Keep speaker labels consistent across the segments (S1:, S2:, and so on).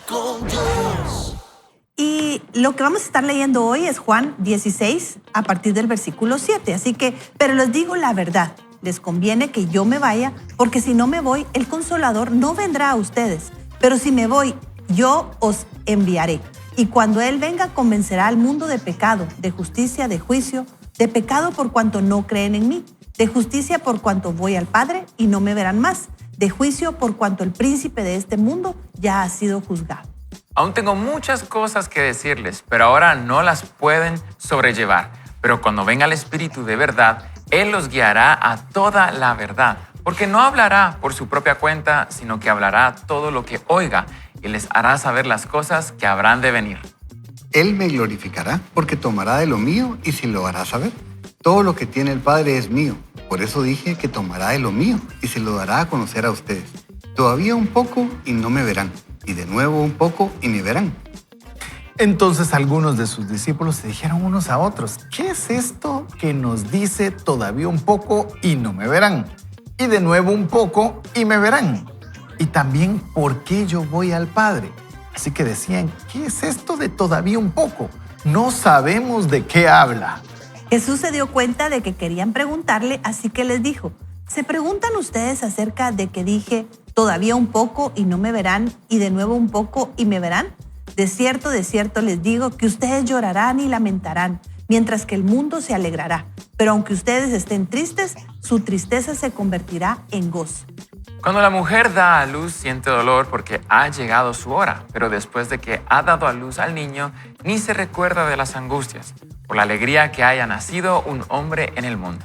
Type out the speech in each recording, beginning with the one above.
S1: con Dios.
S2: Y lo que vamos a estar leyendo hoy es Juan 16 a partir del versículo 7. Así que, pero les digo la verdad, les conviene que yo me vaya, porque si no me voy, el Consolador no vendrá a ustedes. Pero si me voy, yo os enviaré. Y cuando Él venga, convencerá al mundo de pecado, de justicia, de juicio, de pecado por cuanto no creen en mí, de justicia por cuanto voy al Padre y no me verán más, de juicio por cuanto el príncipe de este mundo ya ha sido juzgado.
S3: Aún tengo muchas cosas que decirles, pero ahora no las pueden sobrellevar. Pero cuando venga el Espíritu de verdad, Él los guiará a toda la verdad, porque no hablará por su propia cuenta, sino que hablará todo lo que oiga y les hará saber las cosas que habrán de venir.
S4: Él me glorificará, porque tomará de lo mío y se lo hará saber. Todo lo que tiene el Padre es mío. Por eso dije que tomará de lo mío y se lo dará a conocer a ustedes. Todavía un poco y no me verán, y de nuevo un poco y me verán.
S5: Entonces algunos de sus discípulos se dijeron unos a otros: ¿qué es esto que nos dice todavía un poco y no me verán? Y de nuevo un poco y me verán. Y también, ¿por qué yo voy al Padre? Así que decían: ¿qué es esto de todavía un poco? No sabemos de qué habla.
S2: Jesús se dio cuenta de que querían preguntarle, así que les dijo: ¿se preguntan ustedes acerca de que dije todavía un poco y no me verán, y de nuevo un poco y me verán? De cierto les digo que ustedes llorarán y lamentarán, mientras que el mundo se alegrará. Pero aunque ustedes estén tristes, su tristeza se convertirá en gozo.
S3: Cuando la mujer da a luz, siente dolor porque ha llegado su hora, pero después de que ha dado a luz al niño, ni se recuerda de las angustias, por la alegría que haya nacido un hombre en el mundo.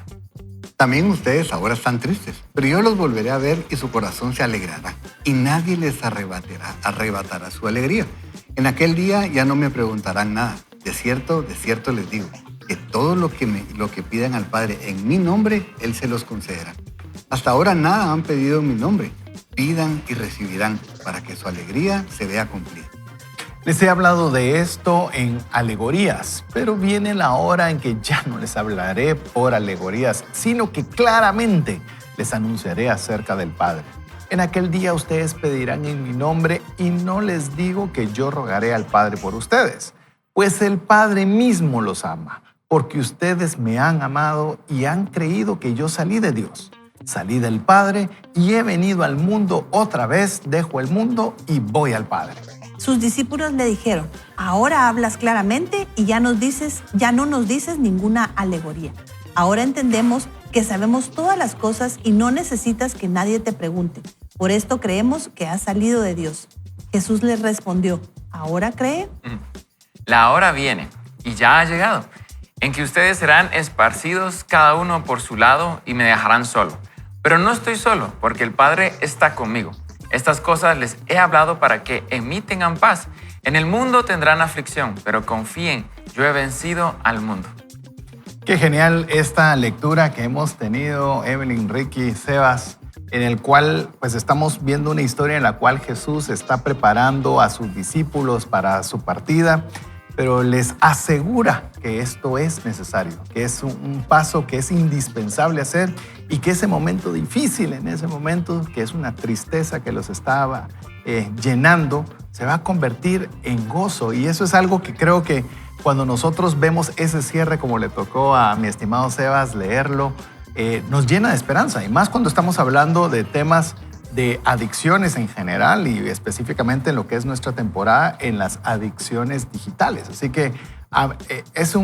S4: También ustedes ahora están tristes, pero yo los volveré a ver y su corazón se alegrará, y nadie les arrebatará su alegría. En aquel día ya no me preguntarán nada. De cierto les digo, que todo lo que pidan al Padre en mi nombre, Él se los concederá. Hasta ahora nada han pedido en mi nombre. Pidan y recibirán, para que su alegría se vea cumplida.
S5: Les he hablado de esto en alegorías, pero viene la hora en que ya no les hablaré por alegorías, sino que claramente les anunciaré acerca del Padre. En aquel día ustedes pedirán en mi nombre, y no les digo que yo rogaré al Padre por ustedes, pues el Padre mismo los ama, porque ustedes me han amado y han creído que yo salí de Dios. Salí del Padre y he venido al mundo otra vez, dejo el mundo y voy al Padre.
S2: Sus discípulos le dijeron: ahora hablas claramente y ya no nos dices ninguna alegoría. Ahora entendemos que sabemos todas las cosas y no necesitas que nadie te pregunte. Por esto creemos que has salido de Dios. Jesús les respondió: ¿ahora creen?
S3: La hora viene, y ya ha llegado, en que ustedes serán esparcidos cada uno por su lado y me dejarán solo. Pero no estoy solo, porque el Padre está conmigo. Estas cosas les he hablado para que en mí tengan paz. En el mundo tendrán aflicción, pero confíen, yo he vencido al mundo.
S5: Qué genial esta lectura que hemos tenido, Evelyn, Ricky, Sebas, en el cual pues estamos viendo una historia en la cual Jesús está preparando a sus discípulos para su partida, pero les asegura que esto es necesario, que es un paso que es indispensable hacer, y que ese momento difícil, en ese momento que es una tristeza que los estaba llenando, se va a convertir en gozo. Y eso es algo que creo que cuando nosotros vemos ese cierre, como le tocó a mi estimado Sebas leerlo, nos llena de esperanza, y más cuando estamos hablando de temas de adicciones en general, y específicamente en lo que es nuestra temporada en las adicciones digitales. Así que es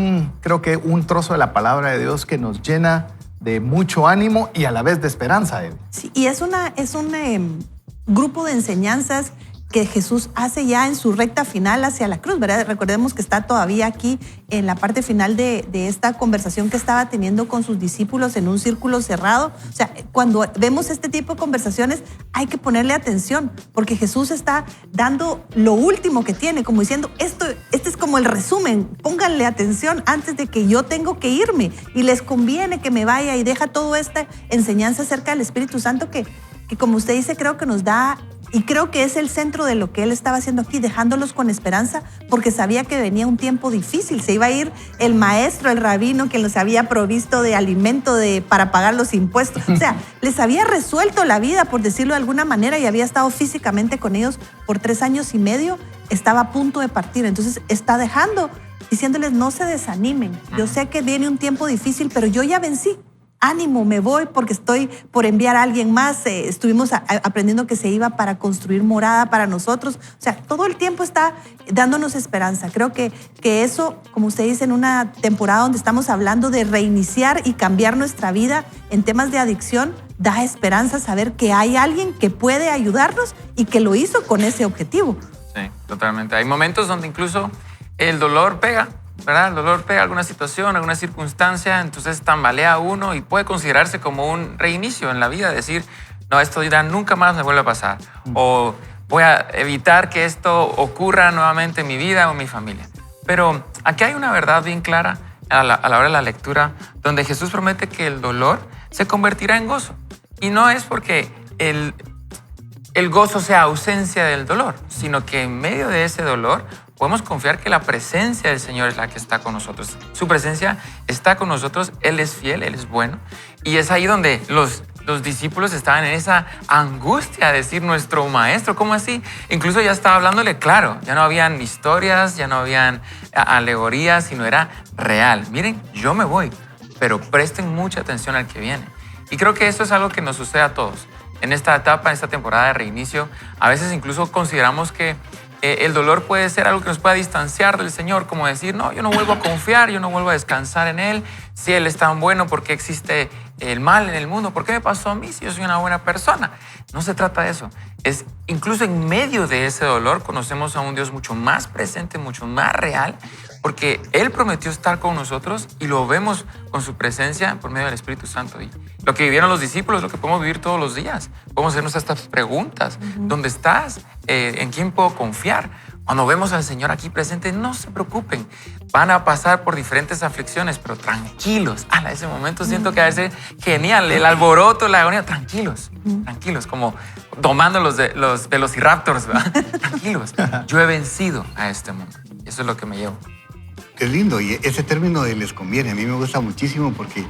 S5: creo que un trozo de la palabra de Dios que nos llena de mucho ánimo y a la vez de esperanza.
S2: Sí, y es un grupo de enseñanzas que Jesús hace ya en su recta final hacia la cruz, ¿verdad? Recordemos que está todavía aquí en la parte final de esta conversación que estaba teniendo con sus discípulos en un círculo cerrado. O sea, cuando vemos este tipo de conversaciones hay que ponerle atención, porque Jesús está dando lo último que tiene, como diciendo, este es como el resumen, pónganle atención antes de que yo tengo que irme, y les conviene que me vaya, y deja toda esta enseñanza acerca del Espíritu Santo que como usted dice, creo que nos da Y creo que es el centro de lo que él estaba haciendo aquí, dejándolos con esperanza, porque sabía que venía un tiempo difícil. Se iba a ir el maestro, el rabino, que los había provisto de alimento para pagar los impuestos. O sea, les había resuelto la vida, por decirlo de alguna manera, y había estado físicamente con ellos por 3 años y medio. Estaba a punto de partir. Entonces está dejando, diciéndoles no se desanimen. Yo sé que viene un tiempo difícil, pero yo ya vencí. Ánimo, me voy porque estoy por enviar a alguien más. Estuvimos aprendiendo que se iba para construir morada para nosotros. O sea, todo el tiempo está dándonos esperanza. Creo que eso, como usted dice, en una temporada donde estamos hablando de reiniciar y cambiar nuestra vida en temas de adicción, da esperanza saber que hay alguien que puede ayudarnos y que lo hizo con ese objetivo.
S3: Sí, totalmente. Hay momentos donde incluso el dolor pega, ¿verdad? El dolor pega alguna situación, alguna circunstancia, entonces tambalea uno y puede considerarse como un reinicio en la vida, decir, no, esto ya nunca más me vuelve a pasar, o voy a evitar que esto ocurra nuevamente en mi vida o en mi familia. Pero aquí hay una verdad bien clara a la hora de la lectura, donde Jesús promete que el dolor se convertirá en gozo. Y no es porque el gozo sea ausencia del dolor, sino que en medio de ese dolor podemos confiar que la presencia del Señor es la que está con nosotros. Su presencia está con nosotros, Él es fiel, Él es bueno. Y es ahí donde los discípulos estaban en esa angustia de decir, nuestro maestro, ¿cómo así? Incluso ya estaba hablándole claro, ya no habían historias, ya no habían alegorías, sino era real. Miren, yo me voy, pero presten mucha atención al que viene. Y creo que esto es algo que nos sucede a todos. En esta etapa, en esta temporada de reinicio, a veces incluso consideramos que el dolor puede ser algo que nos pueda distanciar del Señor, como decir, no, yo no vuelvo a confiar, yo no vuelvo a descansar en Él. Si Él es tan bueno, ¿por qué existe el mal en el mundo? ¿Por qué me pasó a mí si yo soy una buena persona? No se trata de eso. Es incluso en medio de ese dolor conocemos a un Dios mucho más presente, mucho más real, porque Él prometió estar con nosotros y lo vemos con su presencia por medio del Espíritu Santo. Y lo que vivieron los discípulos, lo que podemos vivir todos los días. Podemos hacernos estas preguntas. ¿Dónde estás? ¿En quién puedo confiar? Cuando vemos al Señor aquí presente, no se preocupen. Van a pasar por diferentes aflicciones, pero tranquilos. A ese momento siento que a veces genial, el alboroto, la agonía. Tranquilos, tranquilos, como domando los velociraptors, ¿verdad? Tranquilos. Yo he vencido a este mundo. Eso es lo que me llevo.
S4: Es lindo, y ese término de les conviene, a mí me gusta muchísimo porque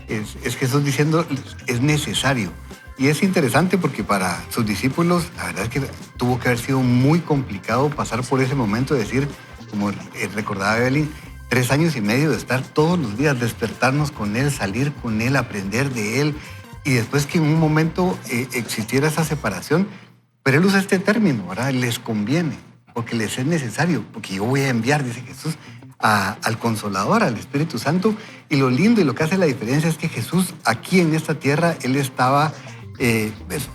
S4: es Jesús diciendo es necesario. Y es interesante porque para sus discípulos, la verdad es que tuvo que haber sido muy complicado pasar por ese momento de decir, como recordaba Evelyn, 3 años y medio de estar todos los días, despertarnos con Él, salir con Él, aprender de Él, y después que en un momento existiera esa separación. Pero Él usa este término, ¿verdad? Les conviene, porque les es necesario, porque yo voy a enviar, dice Jesús, al Consolador, al Espíritu Santo. Y lo lindo y lo que hace la diferencia es que Jesús aquí en esta tierra, Él estaba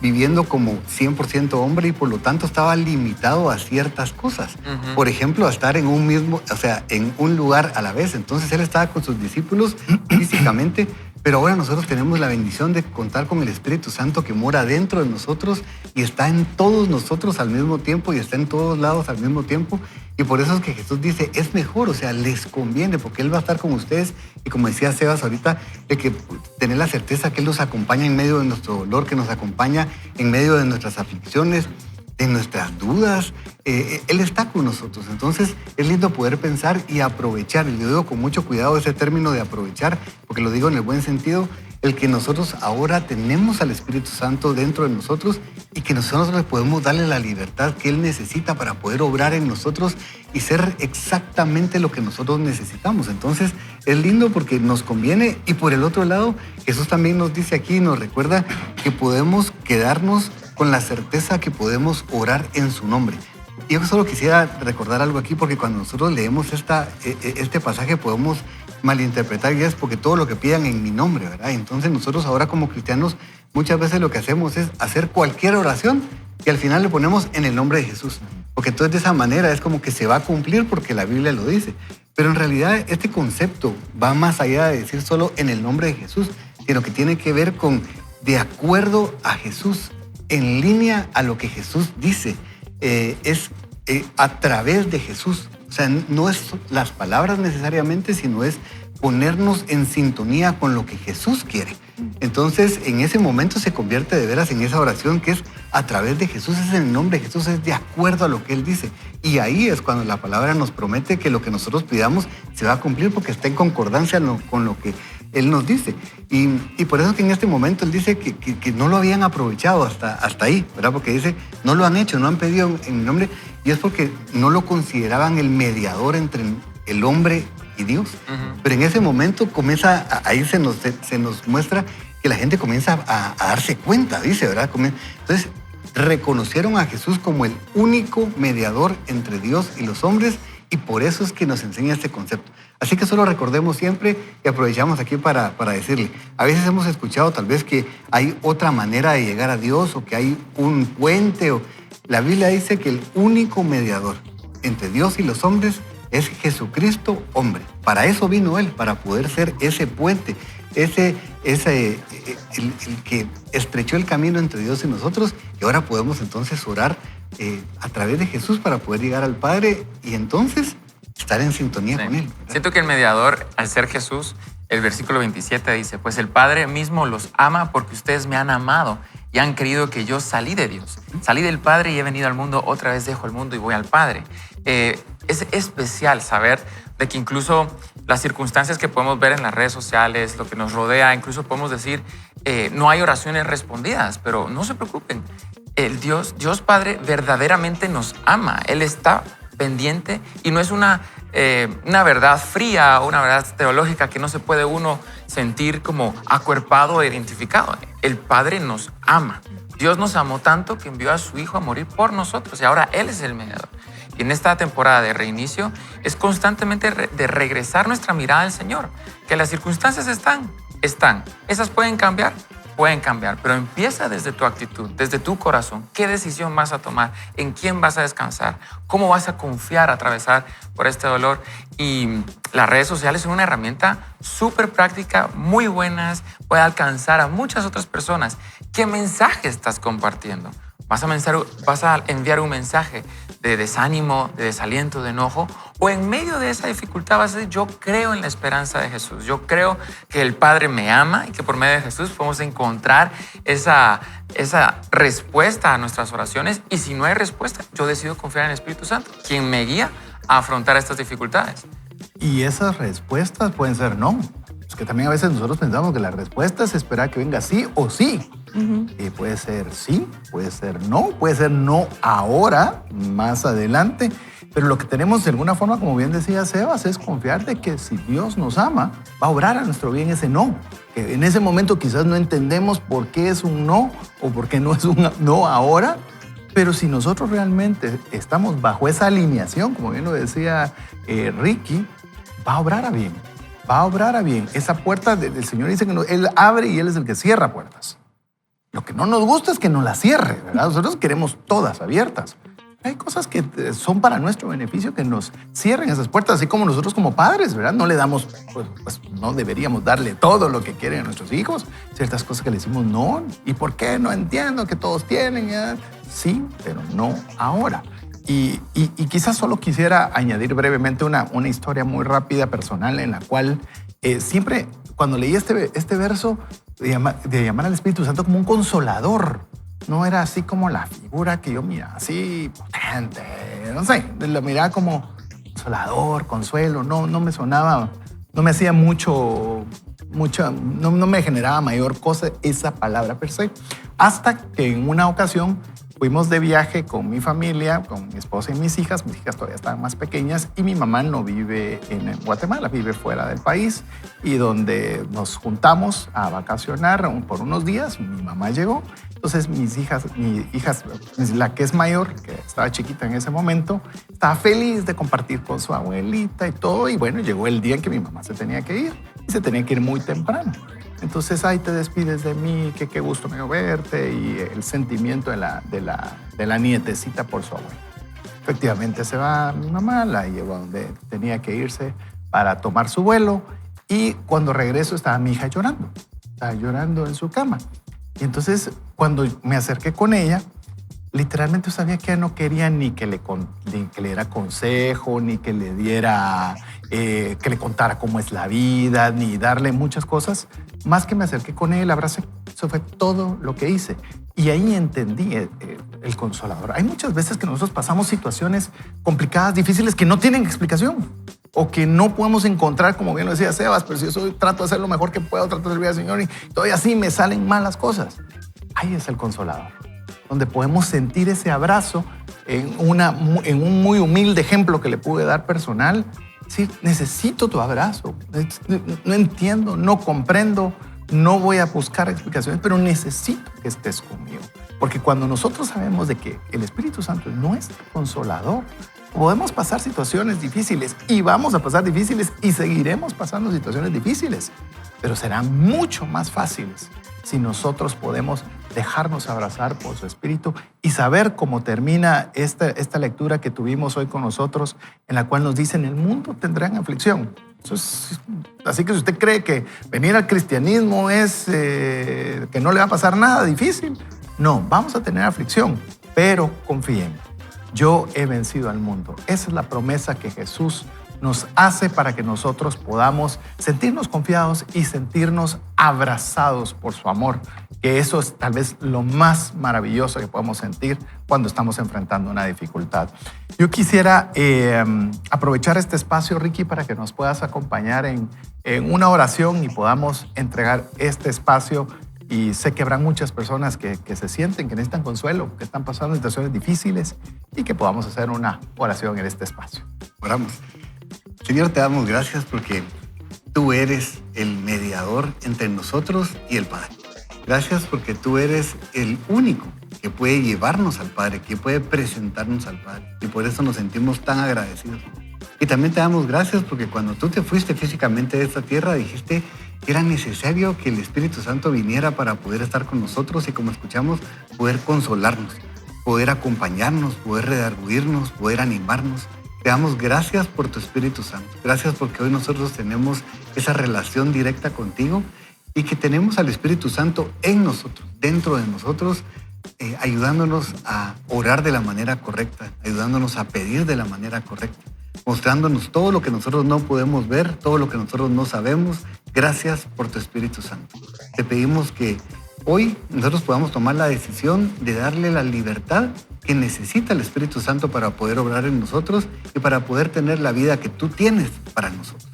S4: viviendo como 100% hombre y por lo tanto estaba limitado a ciertas cosas. Por ejemplo, a estar en en un lugar a la vez. Entonces Él estaba con sus discípulos físicamente, pero ahora nosotros tenemos la bendición de contar con el Espíritu Santo que mora dentro de nosotros y está en todos nosotros al mismo tiempo y está en todos lados al mismo tiempo. Y por eso es que Jesús dice, es mejor, o sea, les conviene, porque Él va a estar con ustedes. Y como decía Sebas ahorita, de que tener la certeza que Él nos acompaña en medio de nuestro dolor, que nos acompaña en medio de nuestras aflicciones, de nuestras dudas. Él está con nosotros. Entonces, es lindo poder pensar y aprovechar. Y yo digo con mucho cuidado ese término de aprovechar, porque lo digo en el buen sentido, el que nosotros ahora tenemos al Espíritu Santo dentro de nosotros y que nosotros le podemos darle la libertad que Él necesita para poder obrar en nosotros y ser exactamente lo que nosotros necesitamos. Entonces, es lindo porque nos conviene. Y por el otro lado, Jesús también nos dice aquí, nos recuerda que podemos quedarnos con la certeza que podemos orar en su nombre. Y yo solo quisiera recordar algo aquí, porque cuando nosotros leemos este pasaje podemos malinterpretar, y es porque todo lo que pidan en mi nombre, ¿verdad? Entonces nosotros ahora como cristianos muchas veces lo que hacemos es hacer cualquier oración y al final le ponemos en el nombre de Jesús, porque entonces de esa manera es como que se va a cumplir porque la Biblia lo dice. Pero en realidad este concepto va más allá de decir solo en el nombre de Jesús, sino que tiene que ver con de acuerdo a Jesús, en línea a lo que Jesús dice, a través de Jesús. O sea, no es las palabras necesariamente, sino es ponernos en sintonía con lo que Jesús quiere. Entonces, en ese momento se convierte de veras en esa oración que es a través de Jesús, es en el nombre de Jesús, es de acuerdo a lo que Él dice. Y ahí es cuando la palabra nos promete que lo que nosotros pidamos se va a cumplir porque está en concordancia con lo que Él nos dice. Y por eso que en este momento Él dice que no lo habían aprovechado hasta ahí, ¿verdad? Porque dice, no lo han hecho, no han pedido en mi nombre, y es porque no lo consideraban el mediador entre el hombre y Dios. Pero en ese momento comienza, ahí se nos muestra que la gente comienza a darse cuenta, dice, ¿verdad? Entonces, reconocieron a Jesús como el único mediador entre Dios y los hombres, y por eso es que nos enseña este concepto. Así que solo recordemos siempre y aprovechamos aquí para decirle, a veces hemos escuchado tal vez que hay otra manera de llegar a Dios o que hay un puente. La Biblia dice que el único mediador entre Dios y los hombres es Jesucristo, hombre. Para eso vino Él, para poder ser ese puente, el que estrechó el camino entre Dios y nosotros, y ahora podemos entonces orar a través de Jesús para poder llegar al Padre y entonces estar en sintonía con Él, ¿verdad?
S3: Siento que el mediador, al ser Jesús, el versículo 27 dice, pues el Padre mismo los ama porque ustedes me han amado y han creído que yo salí de Dios. Salí del Padre y he venido al mundo, otra vez dejo el mundo y voy al Padre. Es especial saber de que incluso las circunstancias que podemos ver en las redes sociales, lo que nos rodea, incluso podemos decir, no hay oraciones respondidas, pero no se preocupen. El Dios Padre verdaderamente nos ama. Él está pendiente y no es una verdad fría o una verdad teológica que no se puede uno sentir como acuerpado o identificado. El Padre nos ama. Dios nos amó tanto que envió a su Hijo a morir por nosotros y ahora Él es el mediador. Y en esta temporada de reinicio es constantemente de regresar nuestra mirada al Señor. Que las circunstancias están. Esas pueden cambiar, pero empieza desde tu actitud, desde tu corazón. ¿Qué decisión vas a tomar? ¿En quién vas a descansar? ¿Cómo vas a confiar, atravesar por este dolor? Y las redes sociales son una herramienta súper práctica, muy buenas, puede alcanzar a muchas otras personas. ¿Qué mensaje estás compartiendo? ¿Vas a enviar un mensaje de desánimo, de desaliento, de enojo? ¿O en medio de esa dificultad vas a decir, yo creo en la esperanza de Jesús? Yo creo que el Padre me ama y que por medio de Jesús podemos encontrar esa respuesta a nuestras oraciones. Y si no hay respuesta, yo decido confiar en el Espíritu Santo, quien me guía a afrontar estas dificultades.
S5: Y esas respuestas pueden ser no. Es que también a veces nosotros pensamos que la respuesta es esperar que venga sí o sí. Y puede ser sí, puede ser no ahora, más adelante. Pero lo que tenemos de alguna forma, como bien decía Sebas, es confiar de que si Dios nos ama, va a obrar a nuestro bien ese no. Que en ese momento quizás no entendemos por qué es un no o por qué no es un no ahora. Pero si nosotros realmente estamos bajo esa alineación, como bien lo decía Ricky, va a obrar a bien. Va a obrar a bien. Esa puerta del Señor dice que Él abre y Él es el que cierra puertas. Lo que no nos gusta es que nos las cierre, ¿verdad? Nosotros queremos todas abiertas. Hay cosas que son para nuestro beneficio que nos cierren esas puertas, así como nosotros como padres, ¿verdad? No le damos, pues no deberíamos darle todo lo que quieren a nuestros hijos. Ciertas cosas que le decimos no. ¿Y por qué? No entiendo que todos tienen. ¿Ya? Sí, pero no ahora. Y quizás solo quisiera añadir brevemente una historia muy rápida, personal, en la cual siempre cuando leí este verso de llamar al Espíritu Santo como un consolador, no era así como la figura que yo miraba, así potente, no sé, la miraba como consolador, consuelo, no me sonaba, no me hacía no me generaba mayor cosa esa palabra per se, hasta que en una ocasión fuimos de viaje con mi familia, con mi esposa y mis hijas todavía estaban más pequeñas y mi mamá no vive en Guatemala, vive fuera del país y donde nos juntamos a vacacionar por unos días, mi mamá llegó, entonces mi hijas, la que es mayor, que estaba chiquita en ese momento, estaba feliz de compartir con su abuelita y todo y bueno, llegó el día en que mi mamá se tenía que ir y se tenía que ir muy temprano. Entonces, ahí te despides de mí, que qué gusto me dio verte y el sentimiento de la nietecita por su abuela. Efectivamente se va mi mamá, la llevó a donde tenía que irse para tomar su vuelo y cuando regreso estaba mi hija llorando en su cama. Y entonces, cuando me acerqué con ella, literalmente yo sabía que ella no quería ni que le diera consejo, ni que le diera, que le contara cómo es la vida, ni darle muchas cosas. Más que me acerqué con ella, la abracé. Eso fue todo lo que hice. Y ahí entendí el Consolador. Hay muchas veces que nosotros pasamos situaciones complicadas, difíciles, que no tienen explicación o que no podemos encontrar, como bien lo decía Sebas, pero si yo trato de hacer lo mejor que puedo, trato de servir al Señor y todavía así me salen malas cosas. Ahí es el Consolador, donde podemos sentir ese abrazo en un muy humilde ejemplo que le pude dar personal. Sí, necesito tu abrazo. No entiendo, no comprendo, no voy a buscar explicaciones, pero necesito que estés conmigo. Porque cuando nosotros sabemos de que el Espíritu Santo es nuestro consolador, podemos pasar situaciones difíciles y vamos a pasar difíciles y seguiremos pasando situaciones difíciles, pero serán mucho más fáciles si nosotros podemos dejarnos abrazar por su Espíritu y saber cómo termina esta lectura que tuvimos hoy con nosotros, en la cual nos dice: en el mundo tendrán aflicción. Así que si usted cree que venir al cristianismo es que no le va a pasar nada difícil, no, vamos a tener aflicción, pero confíen, yo he vencido al mundo. Esa es la promesa que Jesús nos hace para que nosotros podamos sentirnos confiados y sentirnos abrazados por su amor, que eso es tal vez lo más maravilloso que podemos sentir cuando estamos enfrentando una dificultad. Yo quisiera aprovechar este espacio, Ricky, para que nos puedas acompañar en una oración y podamos entregar este espacio. Y sé que habrá muchas personas que se sienten, que necesitan consuelo, que están pasando situaciones difíciles y que podamos hacer una oración en este espacio.
S4: Oramos. Señor, te damos gracias porque tú eres el mediador entre nosotros y el Padre. Gracias porque tú eres el único que puede llevarnos al Padre, que puede presentarnos al Padre. Y por eso nos sentimos tan agradecidos. Y también te damos gracias porque cuando tú te fuiste físicamente de esta tierra, dijiste que era necesario que el Espíritu Santo viniera para poder estar con nosotros y, como escuchamos, poder consolarnos, poder acompañarnos, poder redarguirnos, poder animarnos. Te damos gracias por tu Espíritu Santo. Gracias porque hoy nosotros tenemos esa relación directa contigo y que tenemos al Espíritu Santo en nosotros, dentro de nosotros, ayudándonos a orar de la manera correcta, ayudándonos a pedir de la manera correcta, mostrándonos todo lo que nosotros no podemos ver, todo lo que nosotros no sabemos. Gracias por tu Espíritu Santo. Te pedimos que hoy nosotros podamos tomar la decisión de darle la libertad que necesita el Espíritu Santo para poder obrar en nosotros y para poder tener la vida que tú tienes para nosotros.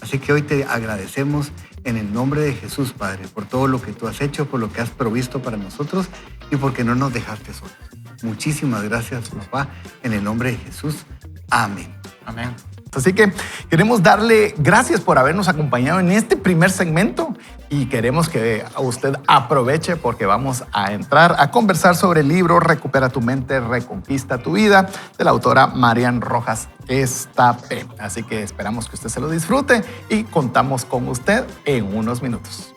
S4: Así que hoy te agradecemos en el nombre de Jesús, Padre, por todo lo que tú has hecho, por lo que has provisto para nosotros y porque no nos dejaste solos. Muchísimas gracias, papá, en el nombre de Jesús. Amén.
S3: Amén.
S5: Así que queremos darle gracias por habernos acompañado en este primer segmento y queremos que usted aproveche porque vamos a entrar a conversar sobre el libro Recupera tu mente, reconquista tu vida, de la autora Marian Rojas Estapé. Así que esperamos que usted se lo disfrute y contamos con usted en unos minutos.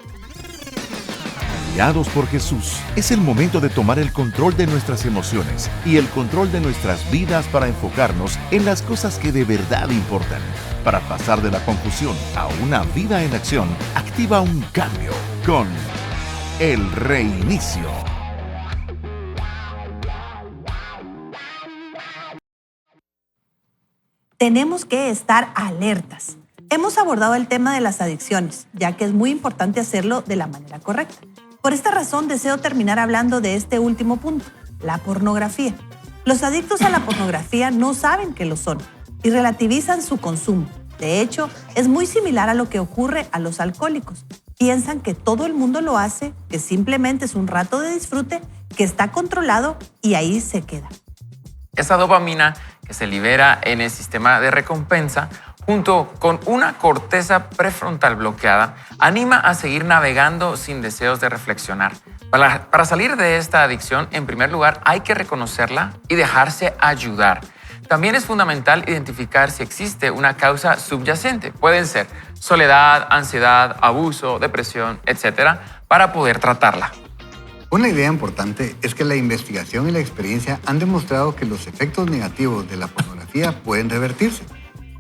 S1: Guiados por Jesús, es el momento de tomar el control de nuestras emociones y el control de nuestras vidas para enfocarnos en las cosas que de verdad importan. Para pasar de la confusión a una vida en acción, activa un cambio con el reinicio.
S2: Tenemos que estar alertas. Hemos abordado el tema de las adicciones, ya que es muy importante hacerlo de la manera correcta. Por esta razón deseo terminar hablando de este último punto, la pornografía. Los adictos a la pornografía no saben que lo son y relativizan su consumo. De hecho, es muy similar a lo que ocurre a los alcohólicos. Piensan que todo el mundo lo hace, que simplemente es un rato de disfrute, que está controlado y ahí se queda.
S3: Esa dopamina que se libera en el sistema de recompensa, junto con una corteza prefrontal bloqueada, anima a seguir navegando sin deseos de reflexionar. Para salir de esta adicción, en primer lugar, hay que reconocerla y dejarse ayudar. También es fundamental identificar si existe una causa subyacente. Pueden ser soledad, ansiedad, abuso, depresión, etc., para poder tratarla.
S4: Una idea importante es que la investigación y la experiencia han demostrado que los efectos negativos de la pornografía pueden revertirse.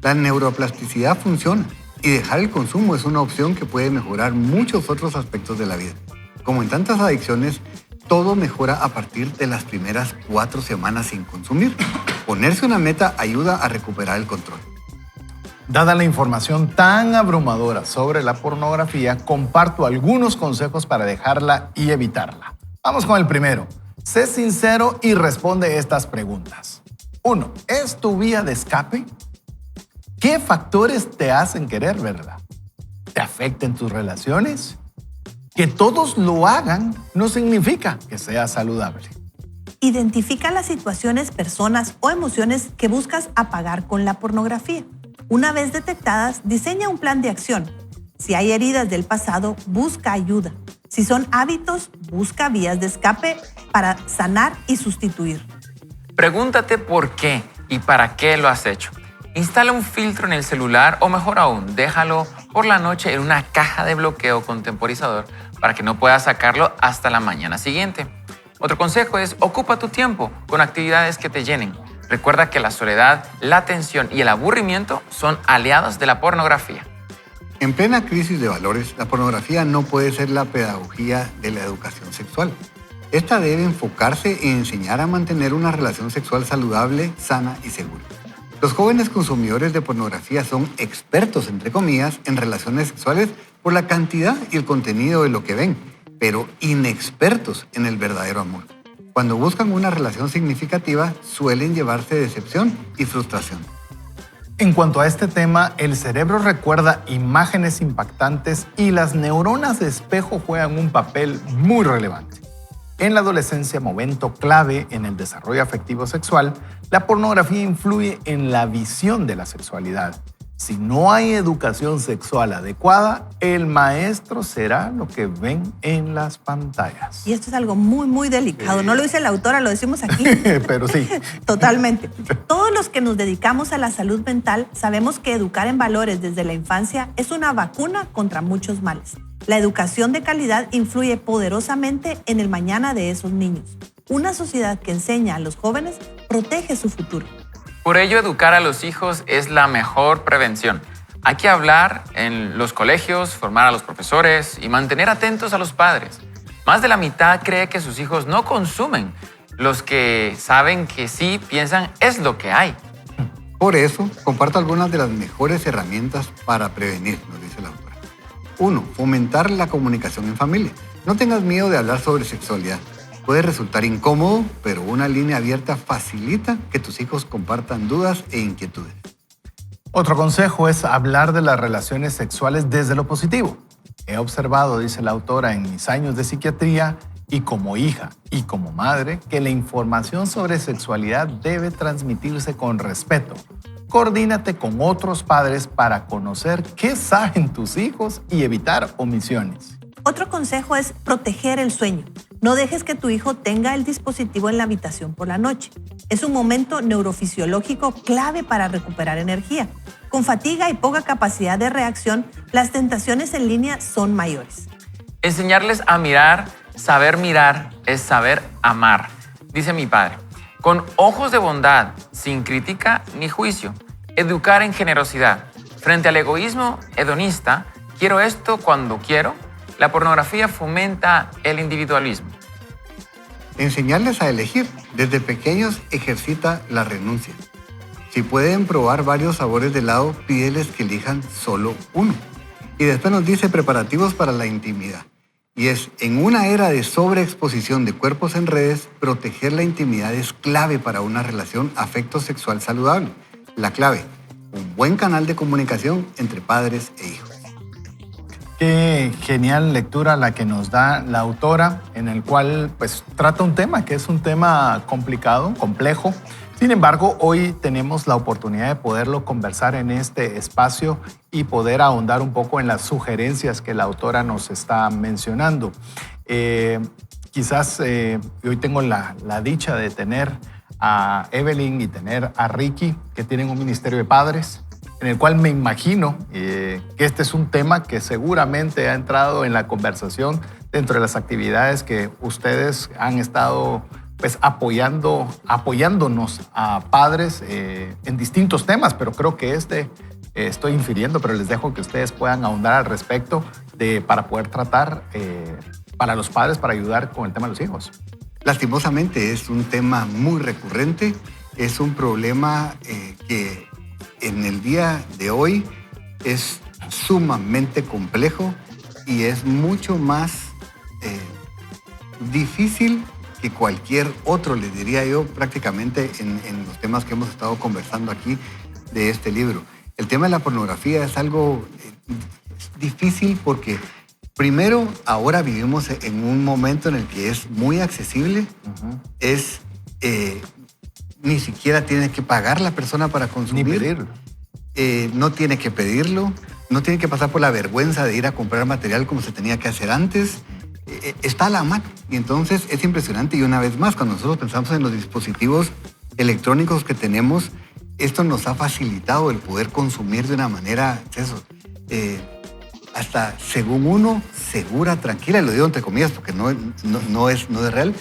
S4: La neuroplasticidad funciona y dejar el consumo es una opción que puede mejorar muchos otros aspectos de la vida. Como en tantas adicciones, Todo mejora a partir de las primeras 4 semanas sin consumir. Ponerse una meta ayuda a recuperar el control.
S5: Dada la información tan abrumadora sobre la pornografía, comparto algunos consejos para dejarla y evitarla. Vamos con el primero. Sé sincero y responde estas preguntas. 1. ¿Es tu vía de escape? ¿Qué factores te hacen querer verla? ¿Te afectan tus relaciones? Que todos lo hagan no significa que sea saludable.
S2: Identifica las situaciones, personas o emociones que buscas apagar con la pornografía. Una vez detectadas, diseña un plan de acción. Si hay heridas del pasado, busca ayuda. Si son hábitos, busca vías de escape para sanar y sustituir.
S3: Pregúntate por qué y para qué lo has hecho. Instala un filtro en el celular o mejor aún, déjalo por la noche en una caja de bloqueo con temporizador para que no puedas sacarlo hasta la mañana siguiente. Otro consejo es ocupa tu tiempo con actividades que te llenen. Recuerda que la soledad, la tensión y el aburrimiento son aliados de la pornografía.
S4: En plena crisis de valores, la pornografía no puede ser la pedagogía de la educación sexual. Esta debe enfocarse en enseñar a mantener una relación sexual saludable, sana y segura. Los jóvenes consumidores de pornografía son expertos, entre comillas, en relaciones sexuales por la cantidad y el contenido de lo que ven, pero inexpertos en el verdadero amor. Cuando buscan una relación significativa, suelen llevarse decepción y frustración.
S5: En cuanto a este tema, el cerebro recuerda imágenes impactantes y las neuronas de espejo juegan un papel muy relevante. En la adolescencia, momento clave en el desarrollo afectivo sexual, la pornografía influye en la visión de la sexualidad. Si no hay educación sexual adecuada, el maestro será lo que ven en las pantallas.
S2: Y esto es algo muy, muy delicado. No lo dice la autora, lo decimos aquí.
S5: Pero sí.
S2: Totalmente. Todos los que nos dedicamos a la salud mental sabemos que educar en valores desde la infancia es una vacuna contra muchos males. La educación de calidad influye poderosamente en el mañana de esos niños. Una sociedad que enseña a los jóvenes protege su futuro.
S3: Por ello, educar a los hijos es la mejor prevención. Hay que hablar en los colegios, formar a los profesores y mantener atentos a los padres. Más de la mitad cree que sus hijos no consumen. Los que saben que sí piensan es lo que hay.
S4: Por eso, comparto algunas de las mejores herramientas para prevenir, nos dice la autora. 1. Fomentar la comunicación en familia. No tengas miedo de hablar sobre sexualidad. Puede resultar incómodo, pero una línea abierta facilita que tus hijos compartan dudas e inquietudes.
S5: Otro consejo es hablar de las relaciones sexuales desde lo positivo. He observado, dice la autora, en mis años de psiquiatría y como hija y como madre, que la información sobre sexualidad debe transmitirse con respeto. Coordínate con otros padres para conocer qué saben tus hijos y evitar omisiones.
S2: Otro consejo es proteger el sueño. No dejes que tu hijo tenga el dispositivo en la habitación por la noche. Es un momento neurofisiológico clave para recuperar energía. Con fatiga y poca capacidad de reacción, las tentaciones en línea son mayores.
S3: Enseñarles a mirar es saber amar, dice mi padre. Con ojos de bondad, sin crítica ni juicio. Educar en generosidad. Frente al egoísmo hedonista, quiero esto cuando quiero, la pornografía fomenta el individualismo.
S4: Enseñarles a elegir. Desde pequeños ejercita la renuncia. Si pueden probar varios sabores de helado, pídeles que elijan solo uno. Y después nos dice preparativos para la intimidad. Y es, en una era de sobreexposición de cuerpos en redes, proteger la intimidad es clave para una relación afecto-sexual saludable. La clave, un buen canal de comunicación entre padres e hijos.
S5: Qué genial lectura la que nos da la autora, en el cual pues trata un tema que es un tema complicado, complejo. Sin embargo, hoy tenemos la oportunidad de poderlo conversar en este espacio y poder ahondar un poco en las sugerencias que la autora nos está mencionando. Quizás hoy tengo la dicha de tener a Evelyn y tener a Ricky, que tienen un ministerio de padres, en el cual me imagino que este es un tema que seguramente ha entrado en la conversación dentro de las actividades que ustedes han estado pues, apoyándonos a padres en distintos temas, pero creo que estoy infiriendo, pero les dejo que ustedes puedan ahondar al respecto para poder tratar para los padres para ayudar con el tema de los hijos?
S4: Lastimosamente es un tema muy recurrente, es un problema que en el día de hoy es sumamente complejo y es mucho más difícil que cualquier otro, le diría yo, prácticamente en los temas que hemos estado conversando aquí de este libro. El tema de la pornografía es algo difícil porque primero, ahora vivimos en un momento en el que es muy accesible, es ni siquiera tiene que pagar la persona para consumir.
S5: Ni pedirlo.
S4: No tiene que pedirlo, no tiene que pasar por la vergüenza de ir a comprar material como se tenía que hacer antes. Está a la mano. Y entonces es impresionante. Y una vez más, cuando nosotros pensamos en los dispositivos electrónicos que tenemos, esto nos ha facilitado el poder consumir de una manera, hasta según uno, segura, tranquila. Y lo digo entre comillas porque no es real.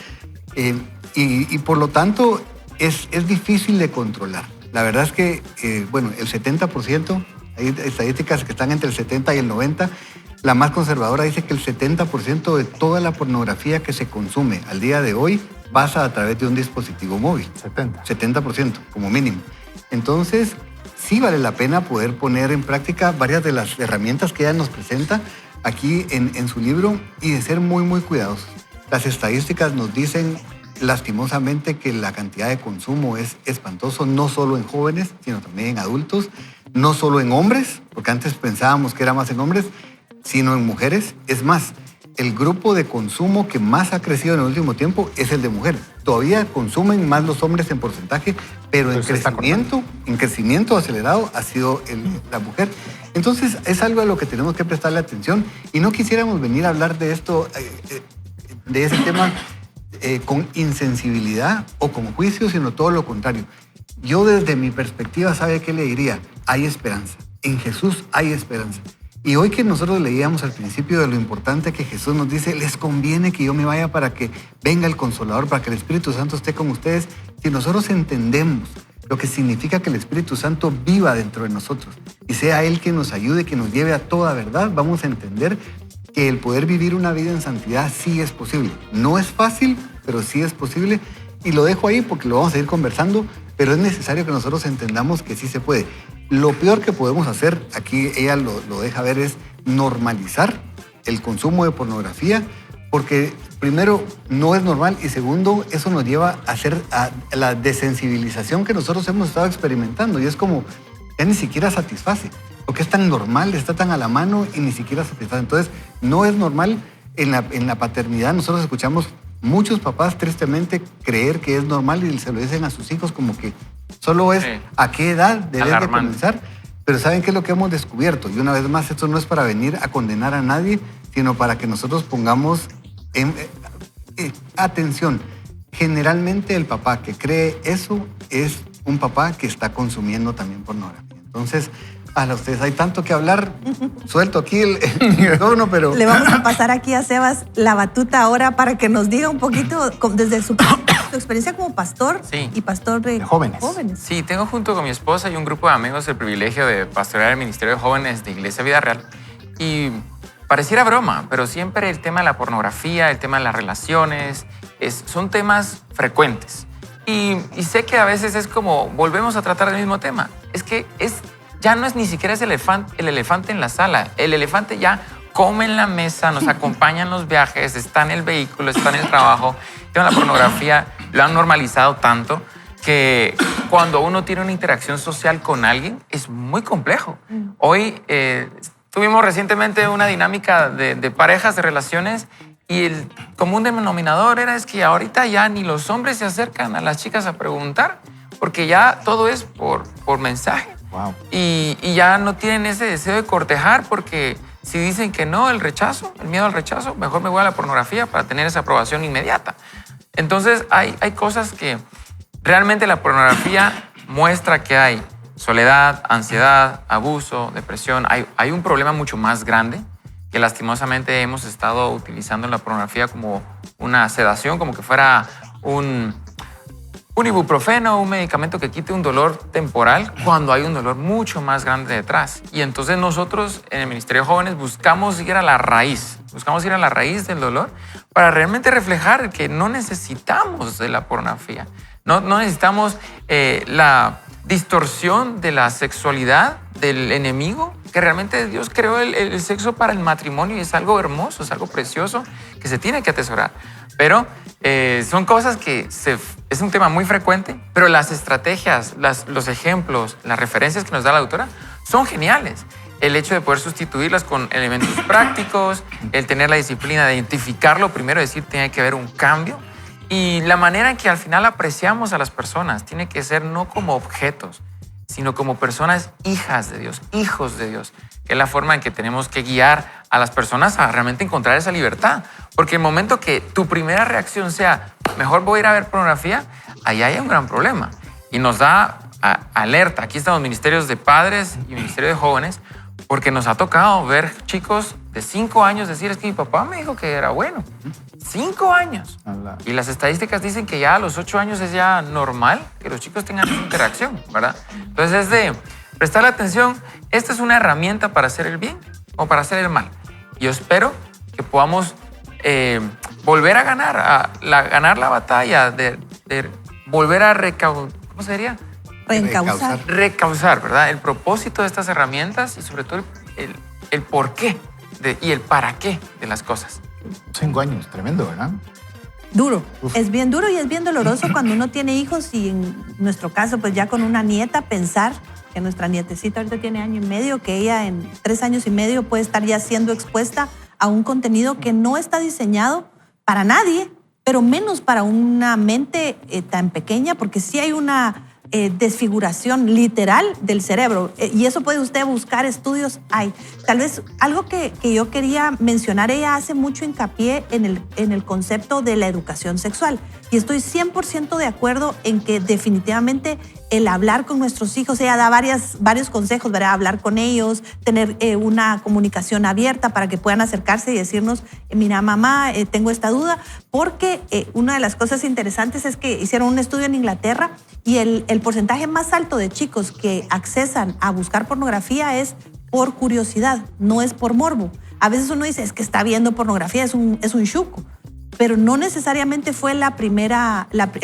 S4: Y por lo tanto es difícil de controlar. La verdad es que, el 70%, hay estadísticas que están entre el 70 y el 90%, la más conservadora dice que el 70% de toda la pornografía que se consume al día de hoy pasa a través de un dispositivo móvil. 70%, como mínimo. Entonces, sí vale la pena poder poner en práctica varias de las herramientas que ella nos presenta aquí en su libro y de ser muy, muy cuidadosos. Las estadísticas nos dicen lastimosamente que la cantidad de consumo es espantoso, no solo en jóvenes, sino también en adultos, no solo en hombres, porque antes pensábamos que era más en hombres, sino en mujeres. Es más, el grupo de consumo que más ha crecido en el último tiempo es el de mujeres. Todavía consumen más los hombres en porcentaje, pero en crecimiento acelerado ha sido la mujer. Entonces, es algo a lo que tenemos que prestarle atención y no quisiéramos venir a hablar de esto, de ese tema, con insensibilidad o con juicio, sino todo lo contrario. Yo desde mi perspectiva, ¿sabe qué le diría? Hay esperanza. En Jesús hay esperanza. Y hoy que nosotros leíamos al principio de lo importante que Jesús nos dice, les conviene que yo me vaya para que venga el Consolador, para que el Espíritu Santo esté con ustedes. Si nosotros entendemos lo que significa que el Espíritu Santo viva dentro de nosotros y sea Él quien nos ayude, que nos lleve a toda verdad, vamos a entender que el poder vivir una vida en santidad sí es posible. No es fácil, pero sí es posible. Y lo dejo ahí porque lo vamos a ir conversando, pero es necesario que nosotros entendamos que sí se puede. Lo peor que podemos hacer, aquí ella lo deja ver, es normalizar el consumo de pornografía, porque primero no es normal y segundo, eso nos lleva a la desensibilización que nosotros hemos estado experimentando y es como, ya ni siquiera satisface, porque es tan normal, está tan a la mano y ni siquiera satisface. Entonces, no es normal en la paternidad. Nosotros escuchamos muchos papás tristemente creer que es normal y se lo dicen a sus hijos como que solo es a qué edad deben de comenzar. Pero ¿saben qué es lo que hemos descubierto? Y una vez más, esto no es para venir a condenar a nadie, sino para que nosotros pongamos atención. Generalmente el papá que cree eso es un papá que está consumiendo también pornografía. Entonces, a ustedes hay tanto que hablar. Suelto aquí el micrófono, pero...
S2: Le vamos a pasar aquí a Sebas la batuta ahora para que nos diga un poquito desde su experiencia como pastor y pastor de jóvenes.
S3: Sí, tengo junto con mi esposa y un grupo de amigos el privilegio de pastorear el Ministerio de Jóvenes de Iglesia Vida Real. Y pareciera broma, pero siempre el tema de la pornografía, el tema de las relaciones, son temas frecuentes. Y sé que a veces es como volvemos a tratar el mismo tema. Es que ya no es ni siquiera el elefante en la sala. El elefante ya come en la mesa, nos acompaña en los viajes, está en el vehículo, está en el trabajo. El tema de la pornografía lo han normalizado tanto que cuando uno tiene una interacción social con alguien es muy complejo. Hoy tuvimos recientemente una dinámica de parejas, de relaciones, y el común denominador es que ahorita ya ni los hombres se acercan a las chicas a preguntar, porque ya todo es por mensaje.
S5: Wow.
S3: Y ya no tienen ese deseo de cortejar, porque si dicen que no, el miedo al rechazo, mejor me voy a la pornografía para tener esa aprobación inmediata. Entonces hay cosas que realmente la pornografía muestra que hay soledad, ansiedad, abuso, depresión. Hay un problema mucho más grande que lastimosamente hemos estado utilizando la pornografía como una sedación, como que fuera un ibuprofeno, un medicamento que quite un dolor temporal cuando hay un dolor mucho más grande detrás. Y entonces nosotros en el Ministerio de Jóvenes buscamos ir a la raíz del dolor para realmente reflejar que no necesitamos de la pornografía, no necesitamos la distorsión de la sexualidad del enemigo, que realmente Dios creó el sexo para el matrimonio y es algo hermoso, es algo precioso que se tiene que atesorar. Pero son cosas que es un tema muy frecuente, pero las estrategias, los ejemplos, las referencias que nos da la autora son geniales. El hecho de poder sustituirlas con elementos prácticos, el tener la disciplina de identificarlo primero, decir, tiene que haber un cambio. Y la manera en que al final apreciamos a las personas tiene que ser no como objetos, sino como personas hijas de Dios, hijos de Dios, que es la forma en que tenemos que guiar a las personas a realmente encontrar esa libertad. Porque el momento que tu primera reacción sea, mejor voy a ir a ver pornografía, ahí hay un gran problema. Y nos da alerta. Aquí están los ministerios de padres y ministerio de jóvenes, porque nos ha tocado ver chicos de 5 años decir, es que mi papá me dijo que era bueno. 5 años. Y las estadísticas dicen que ya a los 8 años es ya normal que los chicos tengan esa interacción, ¿verdad? Entonces es de prestarle atención. Esta es una herramienta para hacer el bien o para hacer el mal. Yo espero que podamos volver a ganar la batalla de volver a ¿cómo sería? Recausar, ¿verdad? El propósito de estas herramientas y sobre todo el por qué y el para qué de las cosas.
S5: 5 años, tremendo, ¿verdad?
S2: Duro. Uf. Es bien duro y es bien doloroso cuando uno tiene hijos y en nuestro caso, pues ya con una nieta, pensar que nuestra nietecita ahorita tiene 1 año y medio, que ella en 3 años y medio puede estar ya siendo expuesta a un contenido que no está diseñado para nadie, pero menos para una mente tan pequeña, porque sí hay una desfiguración literal del cerebro. Y eso puede usted buscar estudios. Hay. Tal vez algo que yo quería mencionar, ella hace mucho hincapié en el concepto de la educación sexual. Y estoy 100% de acuerdo en que definitivamente el hablar con nuestros hijos, ella da varios consejos, ¿verdad? Hablar con ellos, tener una comunicación abierta para que puedan acercarse y decirnos, mira mamá, tengo esta duda, porque una de las cosas interesantes es que hicieron un estudio en Inglaterra y el porcentaje más alto de chicos que accesan a buscar pornografía es por curiosidad, no es por morbo. A veces uno dice, es que está viendo pornografía, es un chuco. Pero no necesariamente fue el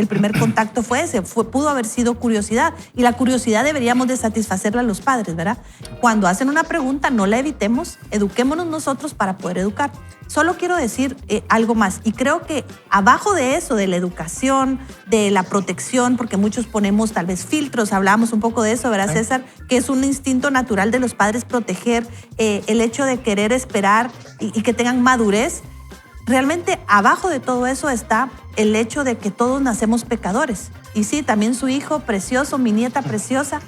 S2: primer contacto fue ese, pudo haber sido curiosidad. Y la curiosidad deberíamos de satisfacerla a los padres, ¿verdad? Cuando hacen una pregunta, no la evitemos, eduquémonos nosotros para poder educar. Solo quiero decir algo más. Y creo que abajo de eso, de la educación, de la protección, porque muchos ponemos tal vez filtros, hablábamos un poco de eso, ¿verdad, César? Que es un instinto natural de los padres proteger, el hecho de querer esperar y que tengan madurez. Realmente abajo de todo eso está el hecho de que todos nacemos pecadores. Y sí, también su hijo precioso, mi nieta preciosa,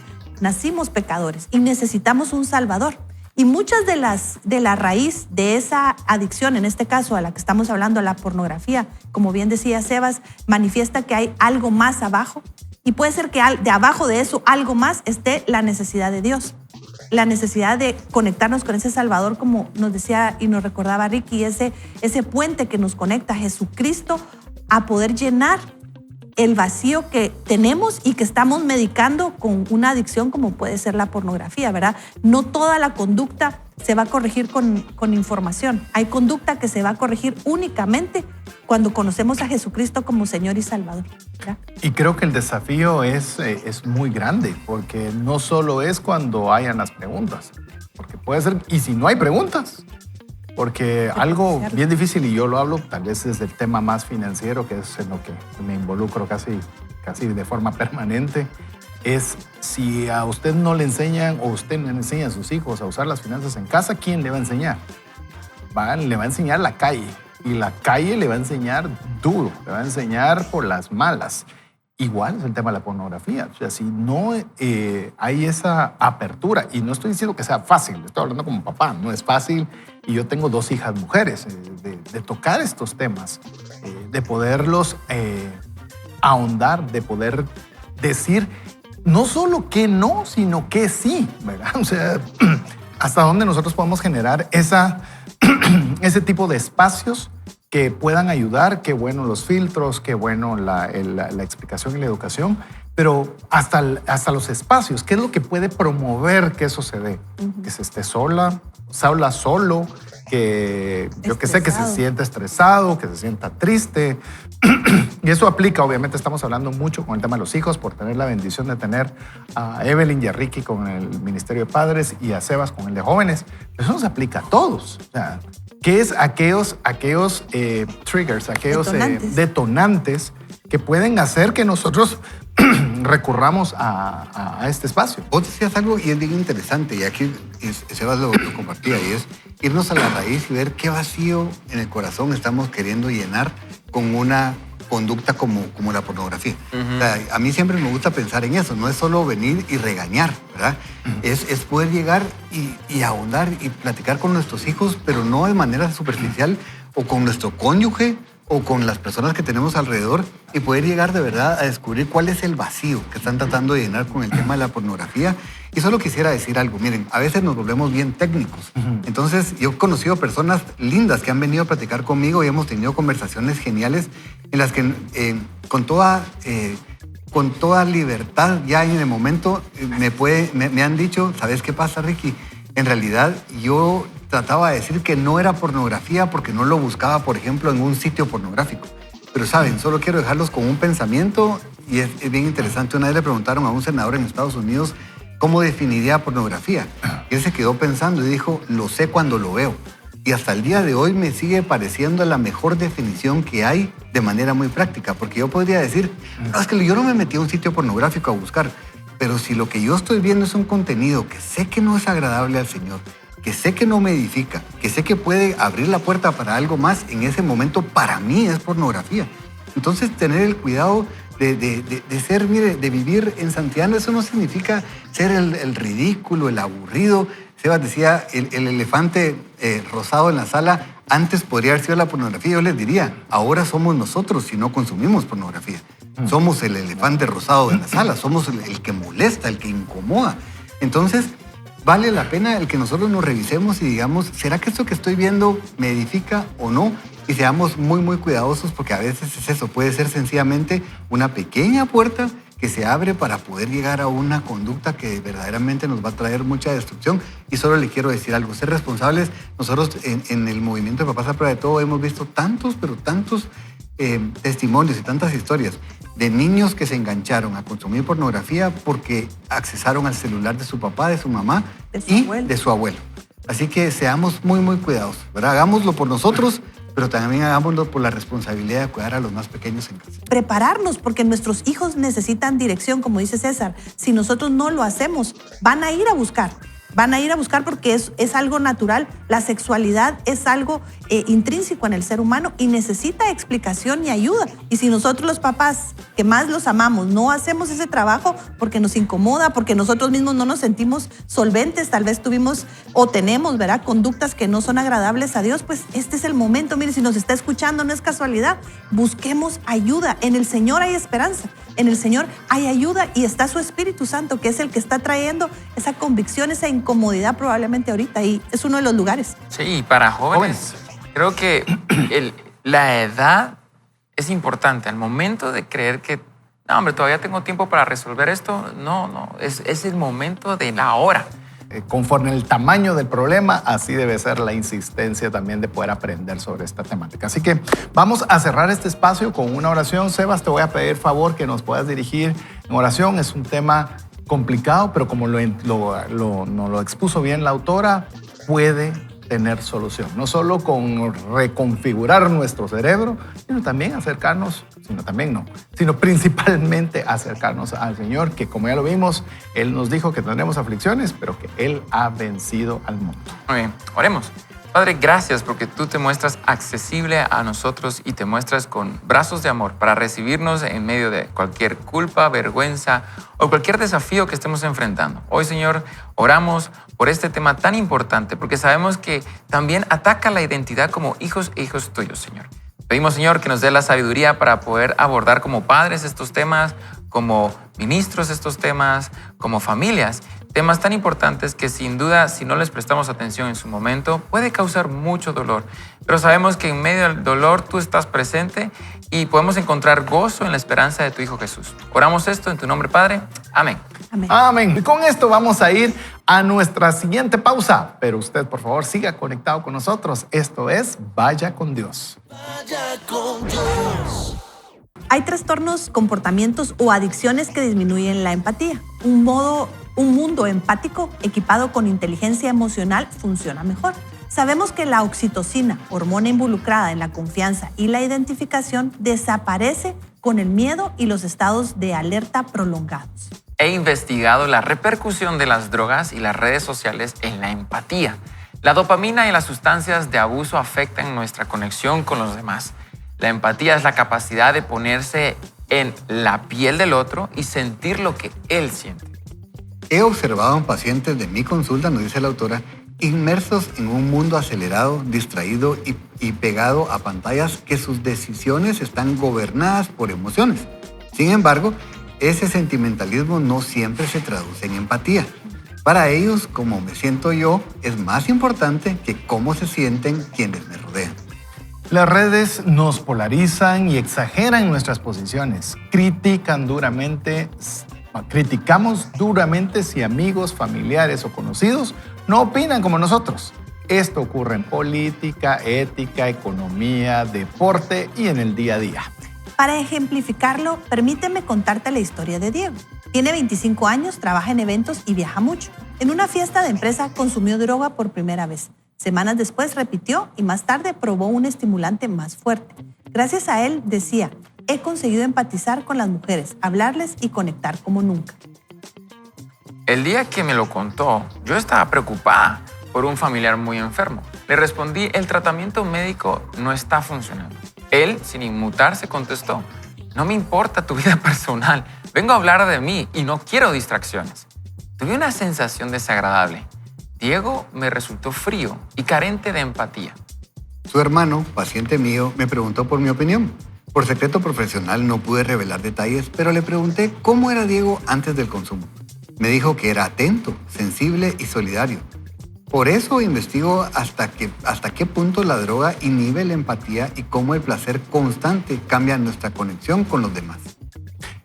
S2: nacimos pecadores y necesitamos un salvador. Y muchas de la raíz de esa adicción, en este caso a la que estamos hablando, la pornografía, como bien decía Sebas, manifiesta que hay algo más abajo. Y puede ser que de abajo de eso, algo más, esté la necesidad de Dios. La necesidad de conectarnos con ese Salvador, como nos decía y nos recordaba Ricky, ese puente que nos conecta a Jesucristo a poder llenar el vacío que tenemos y que estamos medicando con una adicción como puede ser la pornografía, ¿verdad? No toda la conducta se va a corregir con información. Hay conducta que se va a corregir únicamente cuando conocemos a Jesucristo como Señor y Salvador, ¿verdad?
S5: Y creo que el desafío es muy grande, porque no solo es cuando hayan las preguntas, porque puede ser, y si no hay preguntas, porque algo bien difícil, y yo lo hablo tal vez desde el tema más financiero, que es en lo que me involucro casi de forma permanente, es si a usted no le enseñan o usted no le enseña a sus hijos a usar las finanzas en casa, ¿quién le va a enseñar? Le va a enseñar la calle. Y la calle le va a enseñar duro, le va a enseñar por las malas. Igual es el tema de la pornografía. O sea, si no hay esa apertura, y no estoy diciendo que sea fácil, estoy hablando como papá, no es fácil, y yo tengo 2 hijas mujeres, de tocar estos temas, de poderlos ahondar, de poder decir no solo que no, sino que sí, ¿verdad? O sea, hasta dónde nosotros podemos generar ese tipo de espacios que puedan ayudar, qué bueno los filtros, qué bueno la explicación y la educación, pero hasta los espacios, ¿qué es lo que puede promover que eso se dé? Que se esté sola, solo, que yo que sé, que se sienta estresado, que se sienta triste. Y eso aplica, obviamente estamos hablando mucho con el tema de los hijos por tener la bendición de tener a Evelyn y a Ricky con el Ministerio de Padres y a Sebas con el de Jóvenes. Eso nos aplica a todos. O sea, ¿qué es aquellos triggers, aquellos detonantes que pueden hacer que nosotros recurramos a este espacio?
S4: Vos decías algo y es bien interesante, y aquí Sebas lo compartía, y es irnos a la raíz y ver qué vacío en el corazón estamos queriendo llenar con una conducta como la pornografía. O sea, a mí siempre me gusta pensar en eso, no es solo venir y regañar, ¿verdad? Es poder llegar y ahondar y platicar con nuestros hijos, pero no de manera superficial, o con nuestro cónyuge, o con las personas que tenemos alrededor, y poder llegar de verdad a descubrir cuál es el vacío que están tratando de llenar con el tema de la pornografía. Y solo quisiera decir algo, miren, a veces nos volvemos bien técnicos. Entonces, yo he conocido personas lindas que han venido a platicar conmigo y hemos tenido conversaciones geniales en las que con toda libertad, ya en el momento, me han dicho, ¿sabes qué pasa, Ricky? En realidad, yo trataba de decir que no era pornografía porque no lo buscaba, por ejemplo, en un sitio pornográfico. Pero, ¿saben? Solo quiero dejarlos con un pensamiento, y es bien interesante. Una vez le preguntaron a un senador en Estados Unidos cómo definiría pornografía. Y él se quedó pensando y dijo, lo sé cuando lo veo. Y hasta el día de hoy me sigue pareciendo la mejor definición que hay de manera muy práctica. Porque yo podría decir, no, es que yo no me metí a un sitio pornográfico a buscar. Pero si lo que yo estoy viendo es un contenido que sé que no es agradable al Señor, que sé que no me edifica, que sé que puede abrir la puerta para algo más, en ese momento para mí es pornografía. Entonces, tener el cuidado de ser, mire, de vivir en santidad, eso no significa ser el ridículo, el aburrido. Sebas decía, el elefante rosado en la sala, antes podría haber sido la pornografía. Yo les diría, ahora somos nosotros si no consumimos pornografía. Somos el elefante rosado de la sala, somos el que molesta, el que incomoda. Entonces, vale la pena el que nosotros nos revisemos y digamos, ¿será que esto que estoy viendo me edifica o no? Y seamos muy, muy cuidadosos, porque a veces es eso, puede ser sencillamente una pequeña puerta que se abre para poder llegar a una conducta que verdaderamente nos va a traer mucha destrucción. Y solo le quiero decir algo, ser responsables. Nosotros en el movimiento de Papás a Prueba de Todo hemos visto tantos, pero tantos testimonios y tantas historias de niños que se engancharon a consumir pornografía porque accesaron al celular de su papá, de su mamá de su abuelo. Así que seamos muy, muy cuidadosos, ¿verdad? Hagámoslo por nosotros, pero también hagámoslo por la responsabilidad de cuidar a los más pequeños en casa.
S2: Prepararnos, porque nuestros hijos necesitan dirección, como dice César. Si nosotros no lo hacemos, van a ir a buscar. Van a ir a buscar porque es algo natural. La sexualidad es algo intrínseco en el ser humano y necesita explicación y ayuda. Y si nosotros los papás, que más los amamos, no hacemos ese trabajo porque nos incomoda, porque nosotros mismos no nos sentimos solventes, tal vez tuvimos o tenemos, ¿verdad?, conductas que no son agradables a Dios, pues este es el momento. Mire, si nos está escuchando, no es casualidad. Busquemos ayuda. En el Señor hay esperanza. En el Señor hay ayuda y está su Espíritu Santo, que es el que está trayendo esa convicción, esa incomodidad probablemente ahorita, y es uno de los lugares.
S3: Sí, para jóvenes. Creo que la edad es importante. Al momento de creer que, no, hombre, todavía tengo tiempo para resolver esto, no, es el momento de la hora.
S5: Conforme el tamaño del problema, así debe ser la insistencia también de poder aprender sobre esta temática. Así que vamos a cerrar este espacio con una oración. Sebas, te voy a pedir favor que nos puedas dirigir en oración. Es un tema complicado, pero como nos lo expuso bien la autora, puede tener solución. No solo con reconfigurar nuestro cerebro, sino principalmente acercarnos al Señor, que como ya lo vimos, Él nos dijo que tendremos aflicciones, pero que Él ha vencido al mundo.
S3: Muy bien, oremos. Padre, gracias porque tú te muestras accesible a nosotros y te muestras con brazos de amor para recibirnos en medio de cualquier culpa, vergüenza o cualquier desafío que estemos enfrentando. Hoy, Señor, oramos por este tema tan importante porque sabemos que también ataca la identidad como hijos e hijos tuyos, Señor. Pedimos, Señor, que nos dé la sabiduría para poder abordar como padres estos temas, como ministros estos temas, como familias, Temas tan importantes que sin duda, si no les prestamos atención en su momento, puede causar mucho dolor. Pero sabemos que en medio del dolor tú estás presente y podemos encontrar gozo en la esperanza de tu Hijo Jesús. Oramos esto en tu nombre, Padre. Amén.
S2: Amén.
S5: Amén. Y con esto vamos a ir a nuestra siguiente pausa. Pero usted, por favor, siga conectado con nosotros. Esto es Vaya con Dios.
S2: Hay trastornos, comportamientos o adicciones que disminuyen la empatía. Un mundo empático equipado con inteligencia emocional funciona mejor. Sabemos que la oxitocina, hormona involucrada en la confianza y la identificación, desaparece con el miedo y los estados de alerta prolongados.
S3: He investigado la repercusión de las drogas y las redes sociales en la empatía. La dopamina y las sustancias de abuso afectan nuestra conexión con los demás. La empatía es la capacidad de ponerse en la piel del otro y sentir lo que él siente.
S4: He observado en pacientes de mi consulta, nos dice la autora, inmersos en un mundo acelerado, distraído y pegado a pantallas que sus decisiones están gobernadas por emociones. Sin embargo, ese sentimentalismo no siempre se traduce en empatía. Para ellos, como me siento yo, es más importante que cómo se sienten quienes me rodean.
S5: Las redes nos polarizan y exageran nuestras posiciones. Criticamos duramente si amigos, familiares o conocidos no opinan como nosotros. Esto ocurre en política, ética, economía, deporte y en el día a día.
S2: Para ejemplificarlo, permíteme contarte la historia de Diego. Tiene 25 años, trabaja en eventos y viaja mucho. En una fiesta de empresa consumió droga por primera vez. Semanas después repitió y más tarde probó un estimulante más fuerte. Gracias a él, decía, he conseguido empatizar con las mujeres, hablarles y conectar como nunca.
S3: El día que me lo contó, yo estaba preocupada por un familiar muy enfermo. Le respondí, el tratamiento médico no está funcionando. Él, sin inmutarse, contestó, no me importa tu vida personal, vengo a hablar de mí y no quiero distracciones. Tuve una sensación desagradable. Diego me resultó frío y carente de empatía.
S4: Su hermano, paciente mío, me preguntó por mi opinión. Por secreto profesional no pude revelar detalles, pero le pregunté cómo era Diego antes del consumo. Me dijo que era atento, sensible y solidario. Por eso investigo hasta qué punto la droga inhibe la empatía y cómo el placer constante cambia nuestra conexión con los demás.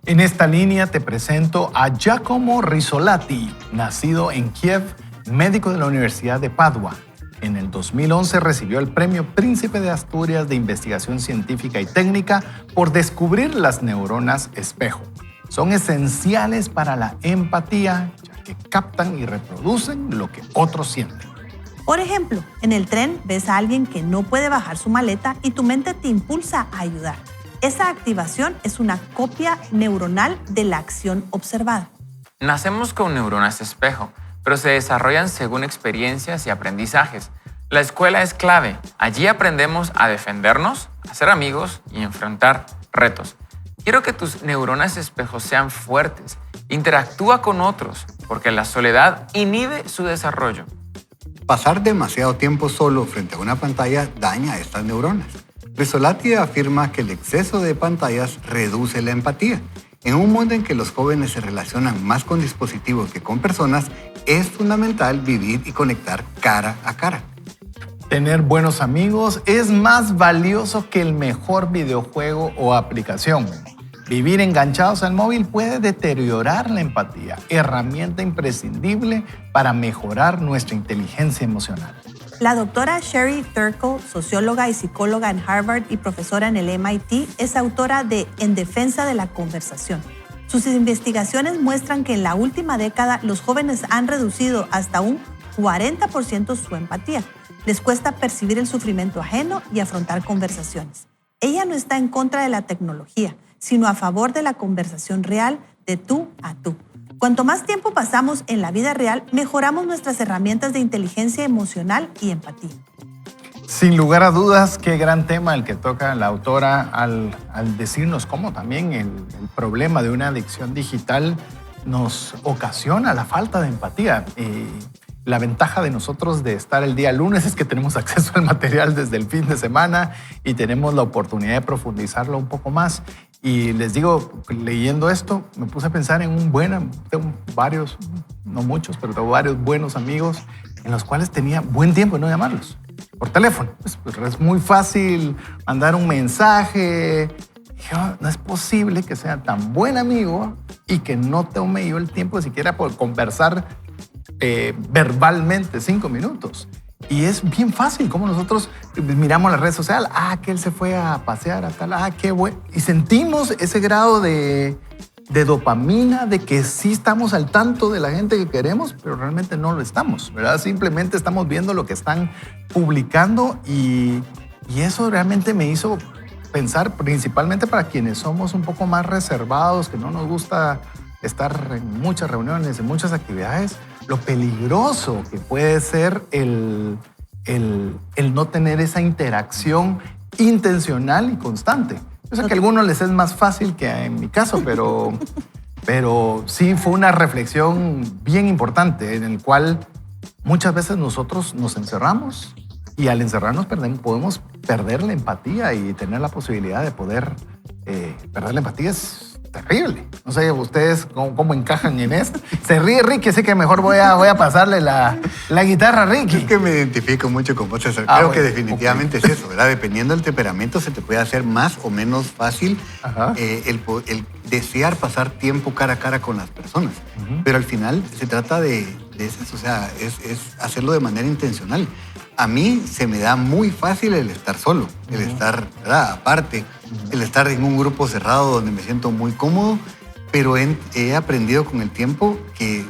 S5: En esta línea te presento a Giacomo Rizzolatti, nacido en Kiev, médico de la Universidad de Padua. En el 2011 recibió el Premio Príncipe de Asturias de Investigación Científica y Técnica por descubrir las neuronas espejo. Son esenciales para la empatía, ya que captan y reproducen lo que otros sienten.
S2: Por ejemplo, en el tren ves a alguien que no puede bajar su maleta y tu mente te impulsa a ayudar. Esa activación es una copia neuronal de la acción observada.
S3: Nacemos con neuronas espejo, pero se desarrollan según experiencias y aprendizajes. La escuela es clave. Allí aprendemos a defendernos, a ser amigos y enfrentar retos. Quiero que tus neuronas espejo sean fuertes. Interactúa con otros, porque la soledad inhibe su desarrollo.
S4: Pasar demasiado tiempo solo frente a una pantalla daña a estas neuronas. Rizzolatti afirma que el exceso de pantallas reduce la empatía. En un mundo en que los jóvenes se relacionan más con dispositivos que con personas, es fundamental vivir y conectar cara a cara.
S5: Tener buenos amigos es más valioso que el mejor videojuego o aplicación. Vivir enganchados al móvil puede deteriorar la empatía, herramienta imprescindible para mejorar nuestra inteligencia emocional.
S2: La doctora Sherry Turkle, socióloga y psicóloga en Harvard y profesora en el MIT, es autora de En defensa de la conversación. Sus investigaciones muestran que en la última década los jóvenes han reducido hasta un 40% su empatía. Les cuesta percibir el sufrimiento ajeno y afrontar conversaciones. Ella no está en contra de la tecnología, sino a favor de la conversación real de tú a tú. Cuanto más tiempo pasamos en la vida real, mejoramos nuestras herramientas de inteligencia emocional y empatía.
S5: Sin lugar a dudas, qué gran tema el que toca la autora al decirnos cómo también el problema de una adicción digital nos ocasiona la falta de empatía. La ventaja de nosotros de estar el día lunes es que tenemos acceso al material desde el fin de semana y tenemos la oportunidad de profundizarlo un poco más. Y les digo, leyendo esto, me puse a pensar en tengo varios, no muchos, pero tengo varios buenos amigos en los cuales tenía buen tiempo de no llamarlos por teléfono. Pues es muy fácil mandar un mensaje. Dije, no es posible que sea tan buen amigo y que no tome yo el tiempo siquiera por conversar verbalmente 5 minutos. Y es bien fácil, como nosotros miramos las redes sociales, que él se fue a pasear a tal, qué bueno. Y sentimos ese grado de dopamina, de que sí estamos al tanto de la gente que queremos, pero realmente no lo estamos, ¿verdad? Simplemente estamos viendo lo que están publicando y eso realmente me hizo pensar, principalmente para quienes somos un poco más reservados, que no nos gusta estar en muchas reuniones, en muchas actividades, lo peligroso que puede ser el no tener esa interacción intencional y constante. Yo sé que a algunos les es más fácil que en mi caso, pero sí fue una reflexión bien importante en el cual muchas veces nosotros nos encerramos y al encerrarnos podemos perder la empatía y tener la posibilidad de poder perder la empatía es terrible. No sé ustedes cómo encajan en esto. Se ríe Ricky, así que mejor voy a pasarle la guitarra a Ricky.
S4: Es que me identifico mucho con vos, César. Creo que definitivamente es eso, ¿verdad? Dependiendo del temperamento se te puede hacer más o menos fácil el desear pasar tiempo cara a cara con las personas. Pero al final se trata de eso, o sea, es hacerlo de manera intencional. A mí se me da muy fácil el estar solo, el estar, ¿verdad?, aparte, el estar en un grupo cerrado donde me siento muy cómodo, pero he aprendido con el tiempo que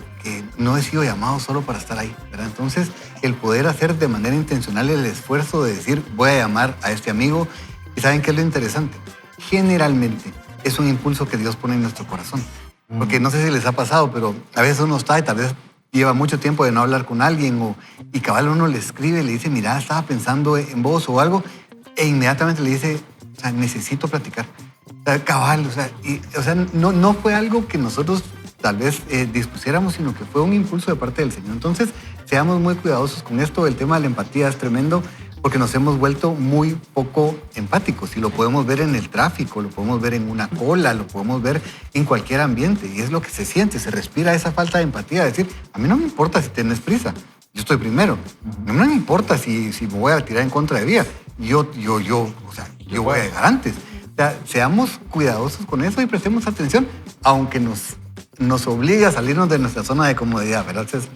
S4: no he sido llamado solo para estar ahí, ¿verdad? Entonces, el poder hacer de manera intencional el esfuerzo de decir, voy a llamar a este amigo, y ¿saben qué es lo interesante? Generalmente es un impulso que Dios pone en nuestro corazón. Porque no sé si les ha pasado, pero a veces uno está y tal vez lleva mucho tiempo de no hablar con alguien y cabal uno le escribe, le dice, mira, estaba pensando en vos o algo, e inmediatamente le dice, o sea, necesito platicar. O sea, cabal, o sea, no fue algo que nosotros tal vez dispusiéramos, sino que fue un impulso de parte del Señor. Entonces, seamos muy cuidadosos con esto. El tema de la empatía es tremendo porque nos hemos vuelto muy poco empáticos y lo podemos ver en el tráfico, lo podemos ver en una cola, lo podemos ver en cualquier ambiente y es lo que se siente, se respira esa falta de empatía, decir, a mí no me importa si tienes prisa, yo estoy primero, no me importa si me voy a tirar en contra de vía, yo voy a llegar antes. O sea, seamos cuidadosos con eso y prestemos atención, aunque nos obligue a salirnos de nuestra zona de comodidad, ¿verdad, César?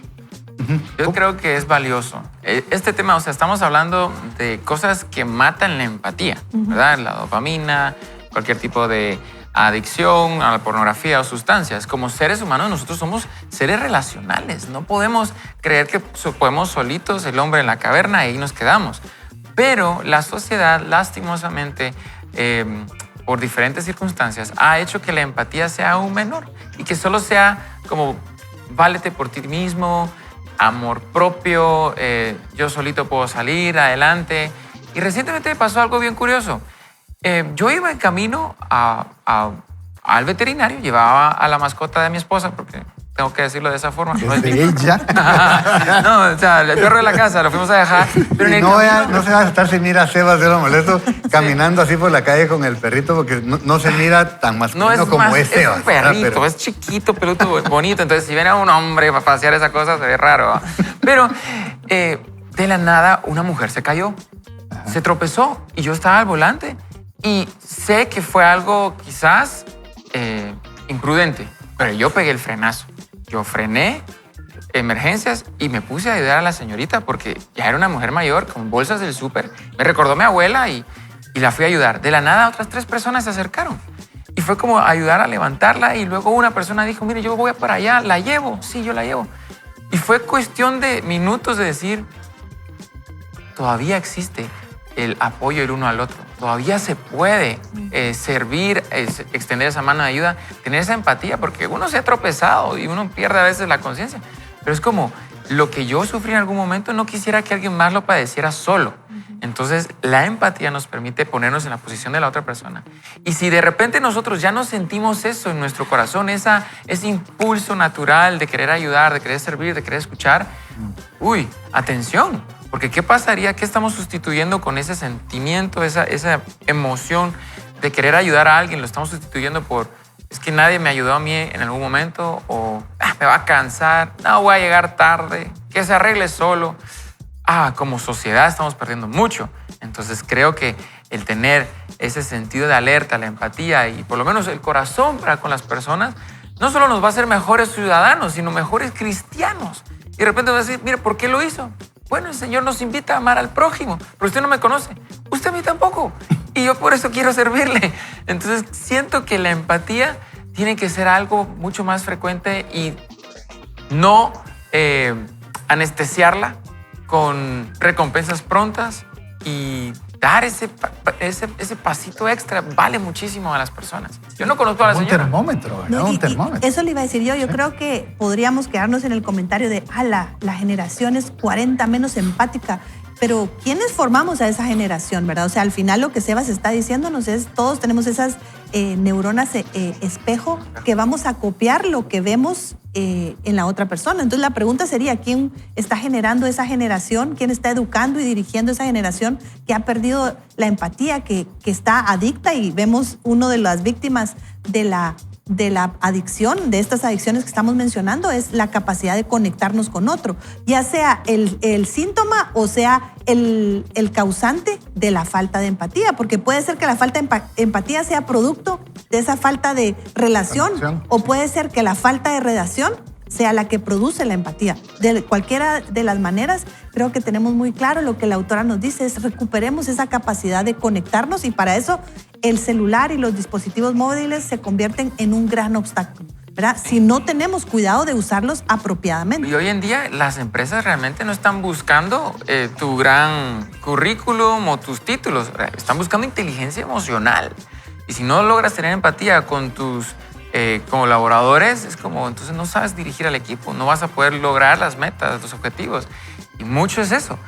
S3: Yo creo que es valioso. Este tema, o sea, estamos hablando de cosas que matan la empatía, ¿verdad? La dopamina, cualquier tipo de adicción a la pornografía o sustancias. Como seres humanos, nosotros somos seres relacionales. No podemos creer que podemos solitos, el hombre en la caverna, y ahí nos quedamos. Pero la sociedad, lastimosamente, por diferentes circunstancias, ha hecho que la empatía sea aún menor y que solo sea como, válete por ti mismo, amor propio, yo solito puedo salir adelante. Y recientemente me pasó algo bien curioso. Yo iba en camino al veterinario, llevaba a la mascota de mi esposa, porque tengo que decirlo de esa forma.
S5: ¿No es de ella?
S3: No, o sea, el perro de la casa lo fuimos a dejar. Pero en el
S4: no se va a estar sin mirar a Sebas, yo lo molesto, caminando así por la calle con el perrito, porque no se mira tan masculino como es Sebas.
S3: Es un perrito, es chiquito, peludo, bonito. Entonces, si viene a un hombre para pasear esa cosa, se ve raro. Pero de la nada, una mujer se cayó, se tropezó y yo estaba al volante. Y sé que fue algo quizás imprudente, pero yo pegué el frenazo. Yo frené, emergencias, y me puse a ayudar a la señorita porque ya era una mujer mayor con bolsas del súper. Me recordó a mi abuela y la fui a ayudar. De la nada, otras 3 personas se acercaron. Y fue como ayudar a levantarla y luego una persona dijo, mire, yo voy para allá, ¿la llevo? Sí, yo la llevo. Y fue cuestión de minutos de decir, todavía existe el apoyo el uno al otro. Todavía se puede servir, extender esa mano de ayuda, tener esa empatía, porque uno se ha tropezado y uno pierde a veces la conciencia. Pero es como lo que yo sufrí en algún momento, no quisiera que alguien más lo padeciera solo. Entonces, la empatía nos permite ponernos en la posición de la otra persona. Y si de repente nosotros ya no sentimos eso en nuestro corazón, ese impulso natural de querer ayudar, de querer servir, de querer escuchar, atención. Porque ¿qué pasaría? ¿Qué estamos sustituyendo con ese sentimiento, esa emoción de querer ayudar a alguien lo estamos sustituyendo por es que nadie me ayudó a mí en algún momento o me va a cansar, no voy a llegar tarde, que se arregle solo. Como sociedad estamos perdiendo mucho. Entonces creo que el tener ese sentido de alerta, la empatía y por lo menos el corazón para con las personas, no solo nos va a hacer mejores ciudadanos, sino mejores cristianos. Y de repente va a decir, mire, ¿por qué lo hizo? Bueno, el Señor nos invita a amar al prójimo, pero usted no me conoce, usted a mí tampoco. Y yo por eso quiero servirle. Entonces siento que la empatía tiene que ser algo mucho más frecuente y no anestesiarla con recompensas prontas y dar ese pasito extra vale muchísimo a las personas. Yo no conozco a la señora.
S5: Un termómetro, ¿verdad?
S2: No,
S5: un termómetro.
S2: Eso le iba a decir yo. Yo creo que podríamos quedarnos en el comentario de la generación es 40 menos empática. Pero ¿quiénes formamos a esa generación, verdad? O sea, al final lo que Sebas está diciéndonos es todos tenemos esas neuronas espejo que vamos a copiar lo que vemos en la otra persona. Entonces la pregunta sería, ¿quién está generando esa generación? ¿Quién está educando y dirigiendo esa generación que ha perdido la empatía, que está adicta? Y vemos una de las víctimas de la adicción, de estas adicciones que estamos mencionando, es la capacidad de conectarnos con otro, ya sea el síntoma o sea el causante de la falta de empatía, porque puede ser que la falta de empatía sea producto de esa falta de relación o puede ser que la falta de relación sea la que produce la empatía. De cualquiera de las maneras, creo que tenemos muy claro lo que la autora nos dice, es recuperemos esa capacidad de conectarnos y para eso el celular y los dispositivos móviles se convierten en un gran obstáculo, ¿verdad? Si no tenemos cuidado de usarlos apropiadamente.
S3: Y hoy en día las empresas realmente no están buscando tu gran currículum o tus títulos, están buscando inteligencia emocional. Y si no logras tener empatía con tus colaboradores, es como entonces no sabes dirigir al equipo, no vas a poder lograr las metas, los objetivos. Y mucho es eso.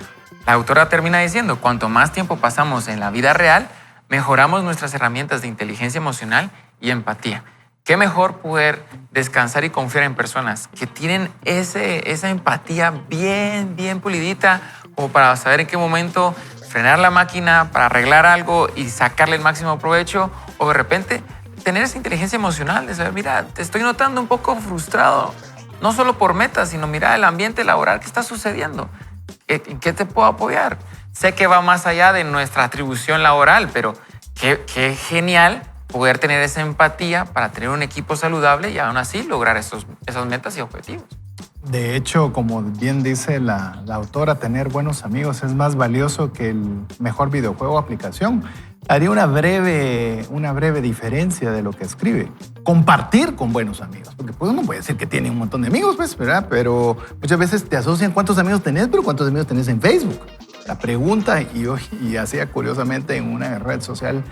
S3: La autora termina diciendo, cuanto más tiempo pasamos en la vida real, mejoramos nuestras herramientas de inteligencia emocional y empatía. Qué mejor poder descansar y confiar en personas que tienen esa empatía bien pulidita como para saber en qué momento frenar la máquina para arreglar algo y sacarle el máximo provecho o de repente tener esa inteligencia emocional de saber, mira, te estoy notando un poco frustrado, no solo por metas, sino mira el ambiente laboral que está sucediendo. ¿En qué te puedo apoyar? Sé que va más allá de nuestra atribución laboral, pero qué genial poder tener esa empatía para tener un equipo saludable y aún así lograr esas metas y objetivos.
S5: De hecho, como bien dice la autora, tener buenos amigos es más valioso que el mejor videojuego o aplicación. Haría una breve diferencia de lo que escribe. Compartir con buenos amigos. Porque pues, uno puede decir que tiene un montón de amigos, pues, ¿verdad? Pero muchas veces te asocian cuántos amigos tenés, pero cuántos amigos tenés en Facebook. La pregunta, y hacía curiosamente en una red social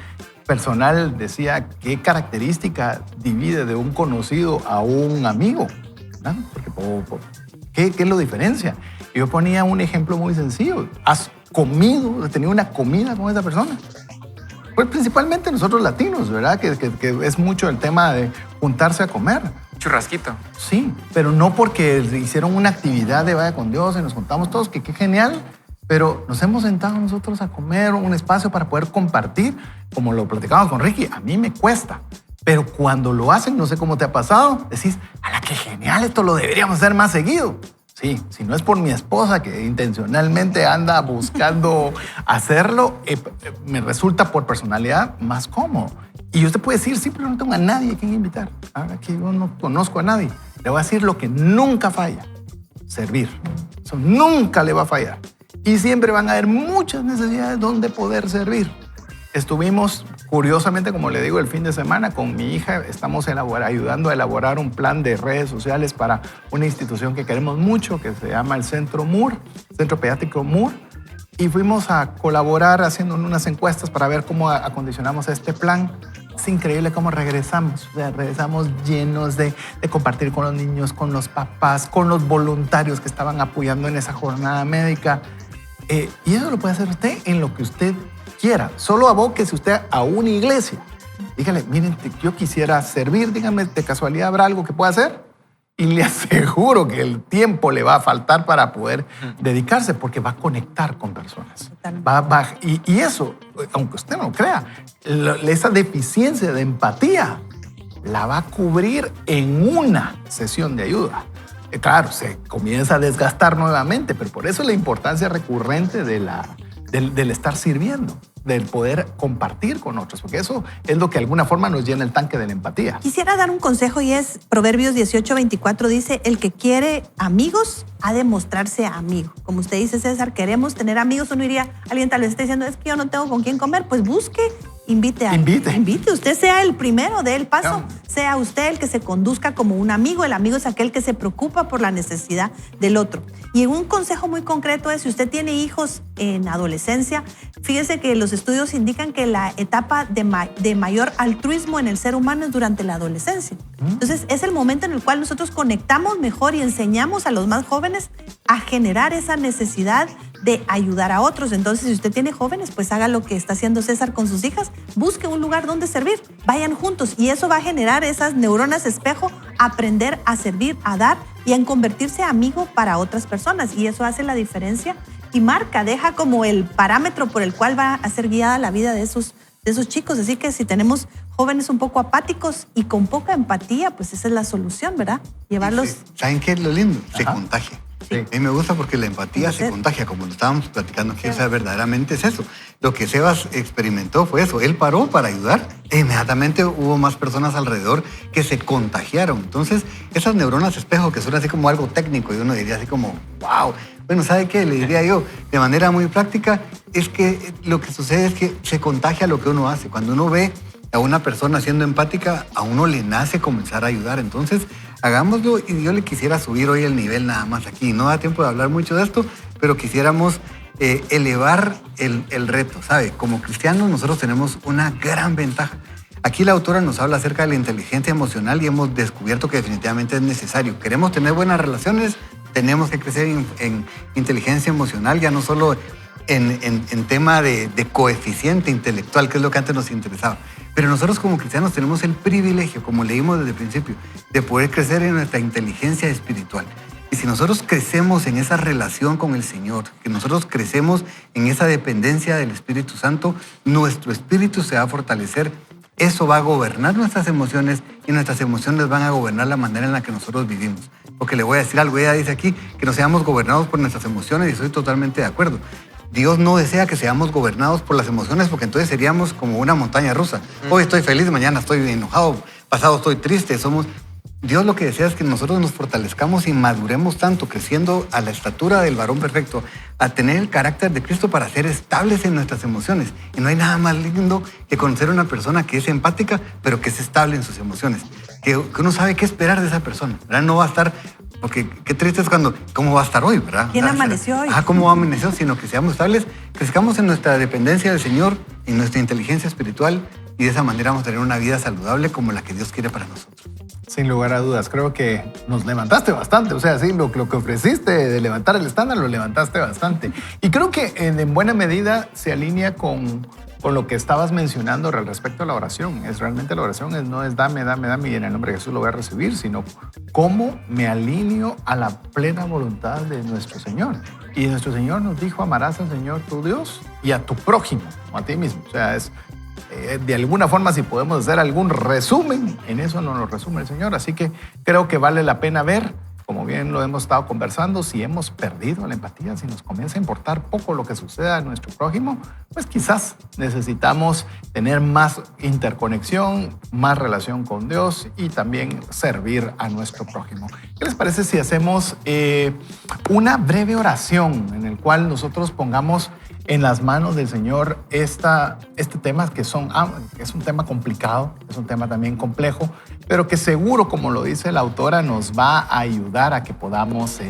S5: personal, decía qué característica divide de un conocido a un amigo, ¿verdad? Porque ¿qué lo diferencia? Yo ponía un ejemplo muy sencillo. ¿Has comido, has tenido una comida con esa persona? Pues principalmente nosotros latinos, ¿verdad? Que es mucho el tema de juntarse a comer.
S3: Churrasquito.
S5: Sí, pero no porque hicieron una actividad de vaya con Dios y nos juntamos todos, que qué genial, pero nos hemos sentado nosotros a comer, un espacio para poder compartir, como lo platicábamos con Ricky, a mí me cuesta. Pero cuando lo hacen, no sé cómo te ha pasado, decís, ¡ala, qué genial! Esto lo deberíamos hacer más seguido. Sí, si no es por mi esposa que intencionalmente anda buscando hacerlo, me resulta por personalidad más cómodo. Y usted puede decir, sí, pero no tengo a nadie a quien invitar. Ahora que yo no conozco a nadie. Le voy a decir lo que nunca falla, servir. Eso nunca le va a fallar. Y siempre van a haber muchas necesidades donde poder servir. Estuvimos, curiosamente, como le digo, el fin de semana con mi hija. Estamos ayudando a elaborar un plan de redes sociales para una institución que queremos mucho, que se llama el Centro MUR, Centro Pediátrico MUR. Y fuimos a colaborar haciendo unas encuestas para ver cómo acondicionamos este plan. Es increíble cómo regresamos. O sea, regresamos llenos de compartir con los niños, con los papás, con los voluntarios que estaban apoyando en esa jornada médica. Y eso lo puede hacer usted en lo que usted quiera. Solo abóquese usted a una iglesia. Dígale, miren, yo quisiera servir, dígame, de casualidad habrá algo que pueda hacer. y le aseguro que el tiempo le va a faltar para poder dedicarse porque va a conectar con personas. Y eso, aunque usted no lo crea, esa deficiencia de empatía la va a cubrir en una sesión de ayuda. Claro, se comienza a desgastar nuevamente, pero por eso la importancia recurrente del estar sirviendo, del poder compartir con otros, porque eso es lo que de alguna forma nos llena el tanque de la empatía.
S2: Quisiera dar un consejo y es Proverbios 18:24 dice, el que quiere amigos ha de mostrarse amigo. Como usted dice, César, queremos tener amigos. Uno diría, alguien tal vez está diciendo, es que yo no tengo con quién comer, pues busque. Invite. Usted sea el primero, dé el paso. Sea usted el que se conduzca como un amigo. El amigo es aquel que se preocupa por la necesidad del otro. Y un consejo muy concreto es, si usted tiene hijos en adolescencia, fíjese que los estudios indican que la etapa de mayor altruismo en el ser humano es durante la adolescencia. Entonces, es el momento en el cual nosotros conectamos mejor y enseñamos a los más jóvenes a generar esa necesidad de ayudar a otros. Entonces, si usted tiene jóvenes, pues haga lo que está haciendo César con sus hijas. Busque un lugar donde servir. Vayan juntos y eso va a generar esas neuronas espejo, aprender a servir, a dar y a convertirse amigo para otras personas. Y eso hace la diferencia y deja como el parámetro por el cual va a ser guiada la vida de esos chicos. Así que si tenemos jóvenes un poco apáticos y con poca empatía, pues esa es la solución, ¿verdad? Llevarlos...
S4: ¿Saben qué es lo lindo? Se contagia.
S5: Sí.
S4: A mí me gusta porque la empatía se contagia, como lo estábamos platicando aquí. O sea, verdaderamente es eso. Lo que Sebas experimentó fue eso. Él paró para ayudar e inmediatamente hubo más personas alrededor que se contagiaron. Entonces, esas neuronas espejo que son así como algo técnico y uno diría así como, wow. Bueno, ¿sabe qué? Le diría yo, de manera muy práctica, es que lo que sucede es que se contagia lo que uno hace. Cuando uno ve a una persona siendo empática, a uno le nace comenzar a ayudar. Entonces, hagámoslo y yo le quisiera subir hoy el nivel nada más aquí. No da tiempo de hablar mucho de esto, pero quisiéramos elevar el reto, ¿sabe? Como cristianos nosotros tenemos una gran ventaja. Aquí la autora nos habla acerca de la inteligencia emocional y hemos descubierto que definitivamente es necesario. Queremos tener buenas relaciones, tenemos que crecer en inteligencia emocional, ya no solo en tema de coeficiente intelectual, que es lo que antes nos interesaba. Pero nosotros como cristianos tenemos el privilegio, como leímos desde el principio, de poder crecer en nuestra inteligencia espiritual. Y si nosotros crecemos en esa relación con el Señor, que nosotros crecemos en esa dependencia del Espíritu Santo, nuestro espíritu se va a fortalecer. Eso va a gobernar nuestras emociones y nuestras emociones van a gobernar la manera en la que nosotros vivimos. Porque le voy a decir algo, ella dice aquí que no seamos gobernados por nuestras emociones y estoy totalmente de acuerdo. Dios no desea que seamos gobernados por las emociones porque entonces seríamos como una montaña rusa. Hoy estoy feliz, mañana estoy enojado, pasado estoy triste. Dios lo que desea es que nosotros nos fortalezcamos y maduremos tanto, creciendo a la estatura del varón perfecto, a tener el carácter de Cristo para ser estables en nuestras emociones. Y no hay nada más lindo que conocer a una persona que es empática, pero que es estable en sus emociones. Que uno sabe qué esperar de esa persona, ¿verdad? No va a estar... Porque qué triste es cuando, ¿cómo va a estar hoy, verdad?
S2: ¿Quién amaneció hoy?
S4: ¿Cómo va a amanecer? Sino que seamos estables, crezcamos en nuestra dependencia del Señor, en nuestra inteligencia espiritual y de esa manera vamos a tener una vida saludable como la que Dios quiere para nosotros.
S5: Sin lugar a dudas, creo que nos levantaste bastante. O sea, sí, lo que ofreciste de levantar el estándar, lo levantaste bastante. Y creo que en buena medida se alinea con lo que estabas mencionando respecto a la oración. Realmente la oración no es dame y en el nombre de Jesús lo voy a recibir, sino cómo me alineo a la plena voluntad de nuestro Señor. Y nuestro Señor nos dijo, amarás al Señor tu Dios y a tu prójimo, a ti mismo. O sea, es de alguna forma, si podemos hacer algún resumen, en eso nos lo resume el Señor. Así que creo que vale la pena ver, como bien lo hemos estado conversando, si hemos perdido la empatía, si nos comienza a importar poco lo que suceda a nuestro prójimo, pues quizás necesitamos tener más interconexión, más relación con Dios y también servir a nuestro prójimo. ¿Qué les parece si hacemos una breve oración en el cual nosotros pongamos en las manos del Señor este tema que es un tema complicado, es un tema también complejo, pero que seguro, como lo dice la autora, nos va a ayudar a que podamos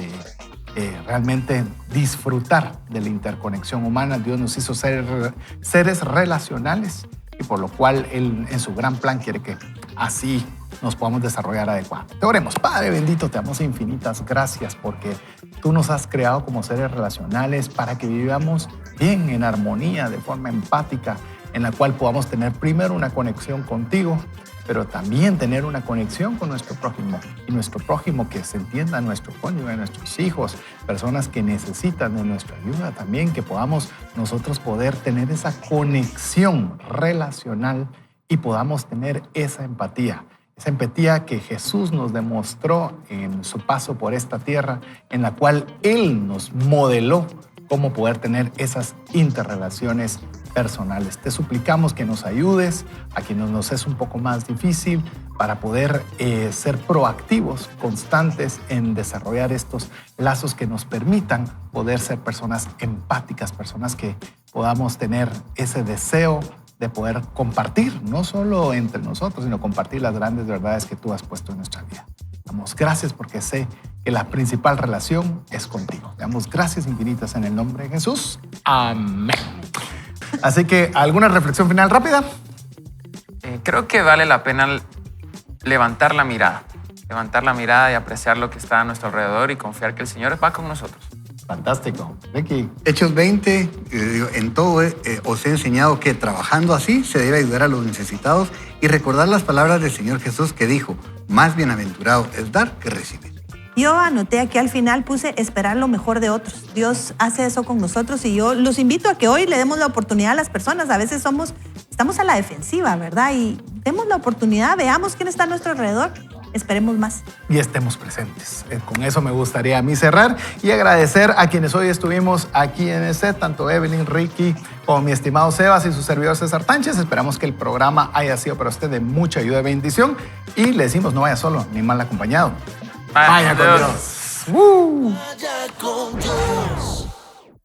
S5: realmente disfrutar de la interconexión humana. Dios nos hizo seres relacionales y por lo cual Él en su gran plan quiere que así nos podamos desarrollar adecuadamente. Te oremos. Padre bendito, te damos infinitas gracias porque tú nos has creado como seres relacionales para que vivamos bien en armonía, de forma empática, en la cual podamos tener primero una conexión contigo pero también tener una conexión con nuestro prójimo. Y nuestro prójimo que se entienda, nuestro cónyuge, nuestros hijos, personas que necesitan de nuestra ayuda también, que podamos nosotros poder tener esa conexión relacional y podamos tener esa empatía que Jesús nos demostró en su paso por esta tierra, en la cual Él nos modeló cómo poder tener esas interrelaciones personales. Te suplicamos que nos ayudes a quienes nos es un poco más difícil para poder ser proactivos, constantes en desarrollar estos lazos que nos permitan poder ser personas empáticas, personas que podamos tener ese deseo de poder compartir, no solo entre nosotros, sino compartir las grandes verdades que tú has puesto en nuestra vida. Damos gracias porque sé que la principal relación es contigo. Damos gracias infinitas en el nombre de Jesús. Amén. Así que, ¿alguna reflexión final rápida?
S3: Creo que vale la pena levantar la mirada y apreciar lo que está a nuestro alrededor y confiar que el Señor va con nosotros.
S5: Fantástico. Ricky.
S4: Hechos 20, en todo os he enseñado que trabajando así se debe ayudar a los necesitados y recordar las palabras del Señor Jesús que dijo, más bienaventurado es dar que recibir.
S2: Yo anoté aquí al final, puse esperar lo mejor de otros. Dios hace eso con nosotros y yo los invito a que hoy le demos la oportunidad a las personas. A veces estamos a la defensiva, ¿verdad? Y demos la oportunidad, veamos quién está a nuestro alrededor. Esperemos más.
S5: Y estemos presentes. Con eso me gustaría a mí cerrar y agradecer a quienes hoy estuvimos aquí en este, tanto Evelyn, Ricky, como mi estimado Sebas y su servidor César Tánchez. Esperamos que el programa haya sido para usted de mucha ayuda y bendición. Y le decimos, no vaya solo ni mal acompañado.
S3: Vaya
S5: con Dios.
S6: Vaya con Dios.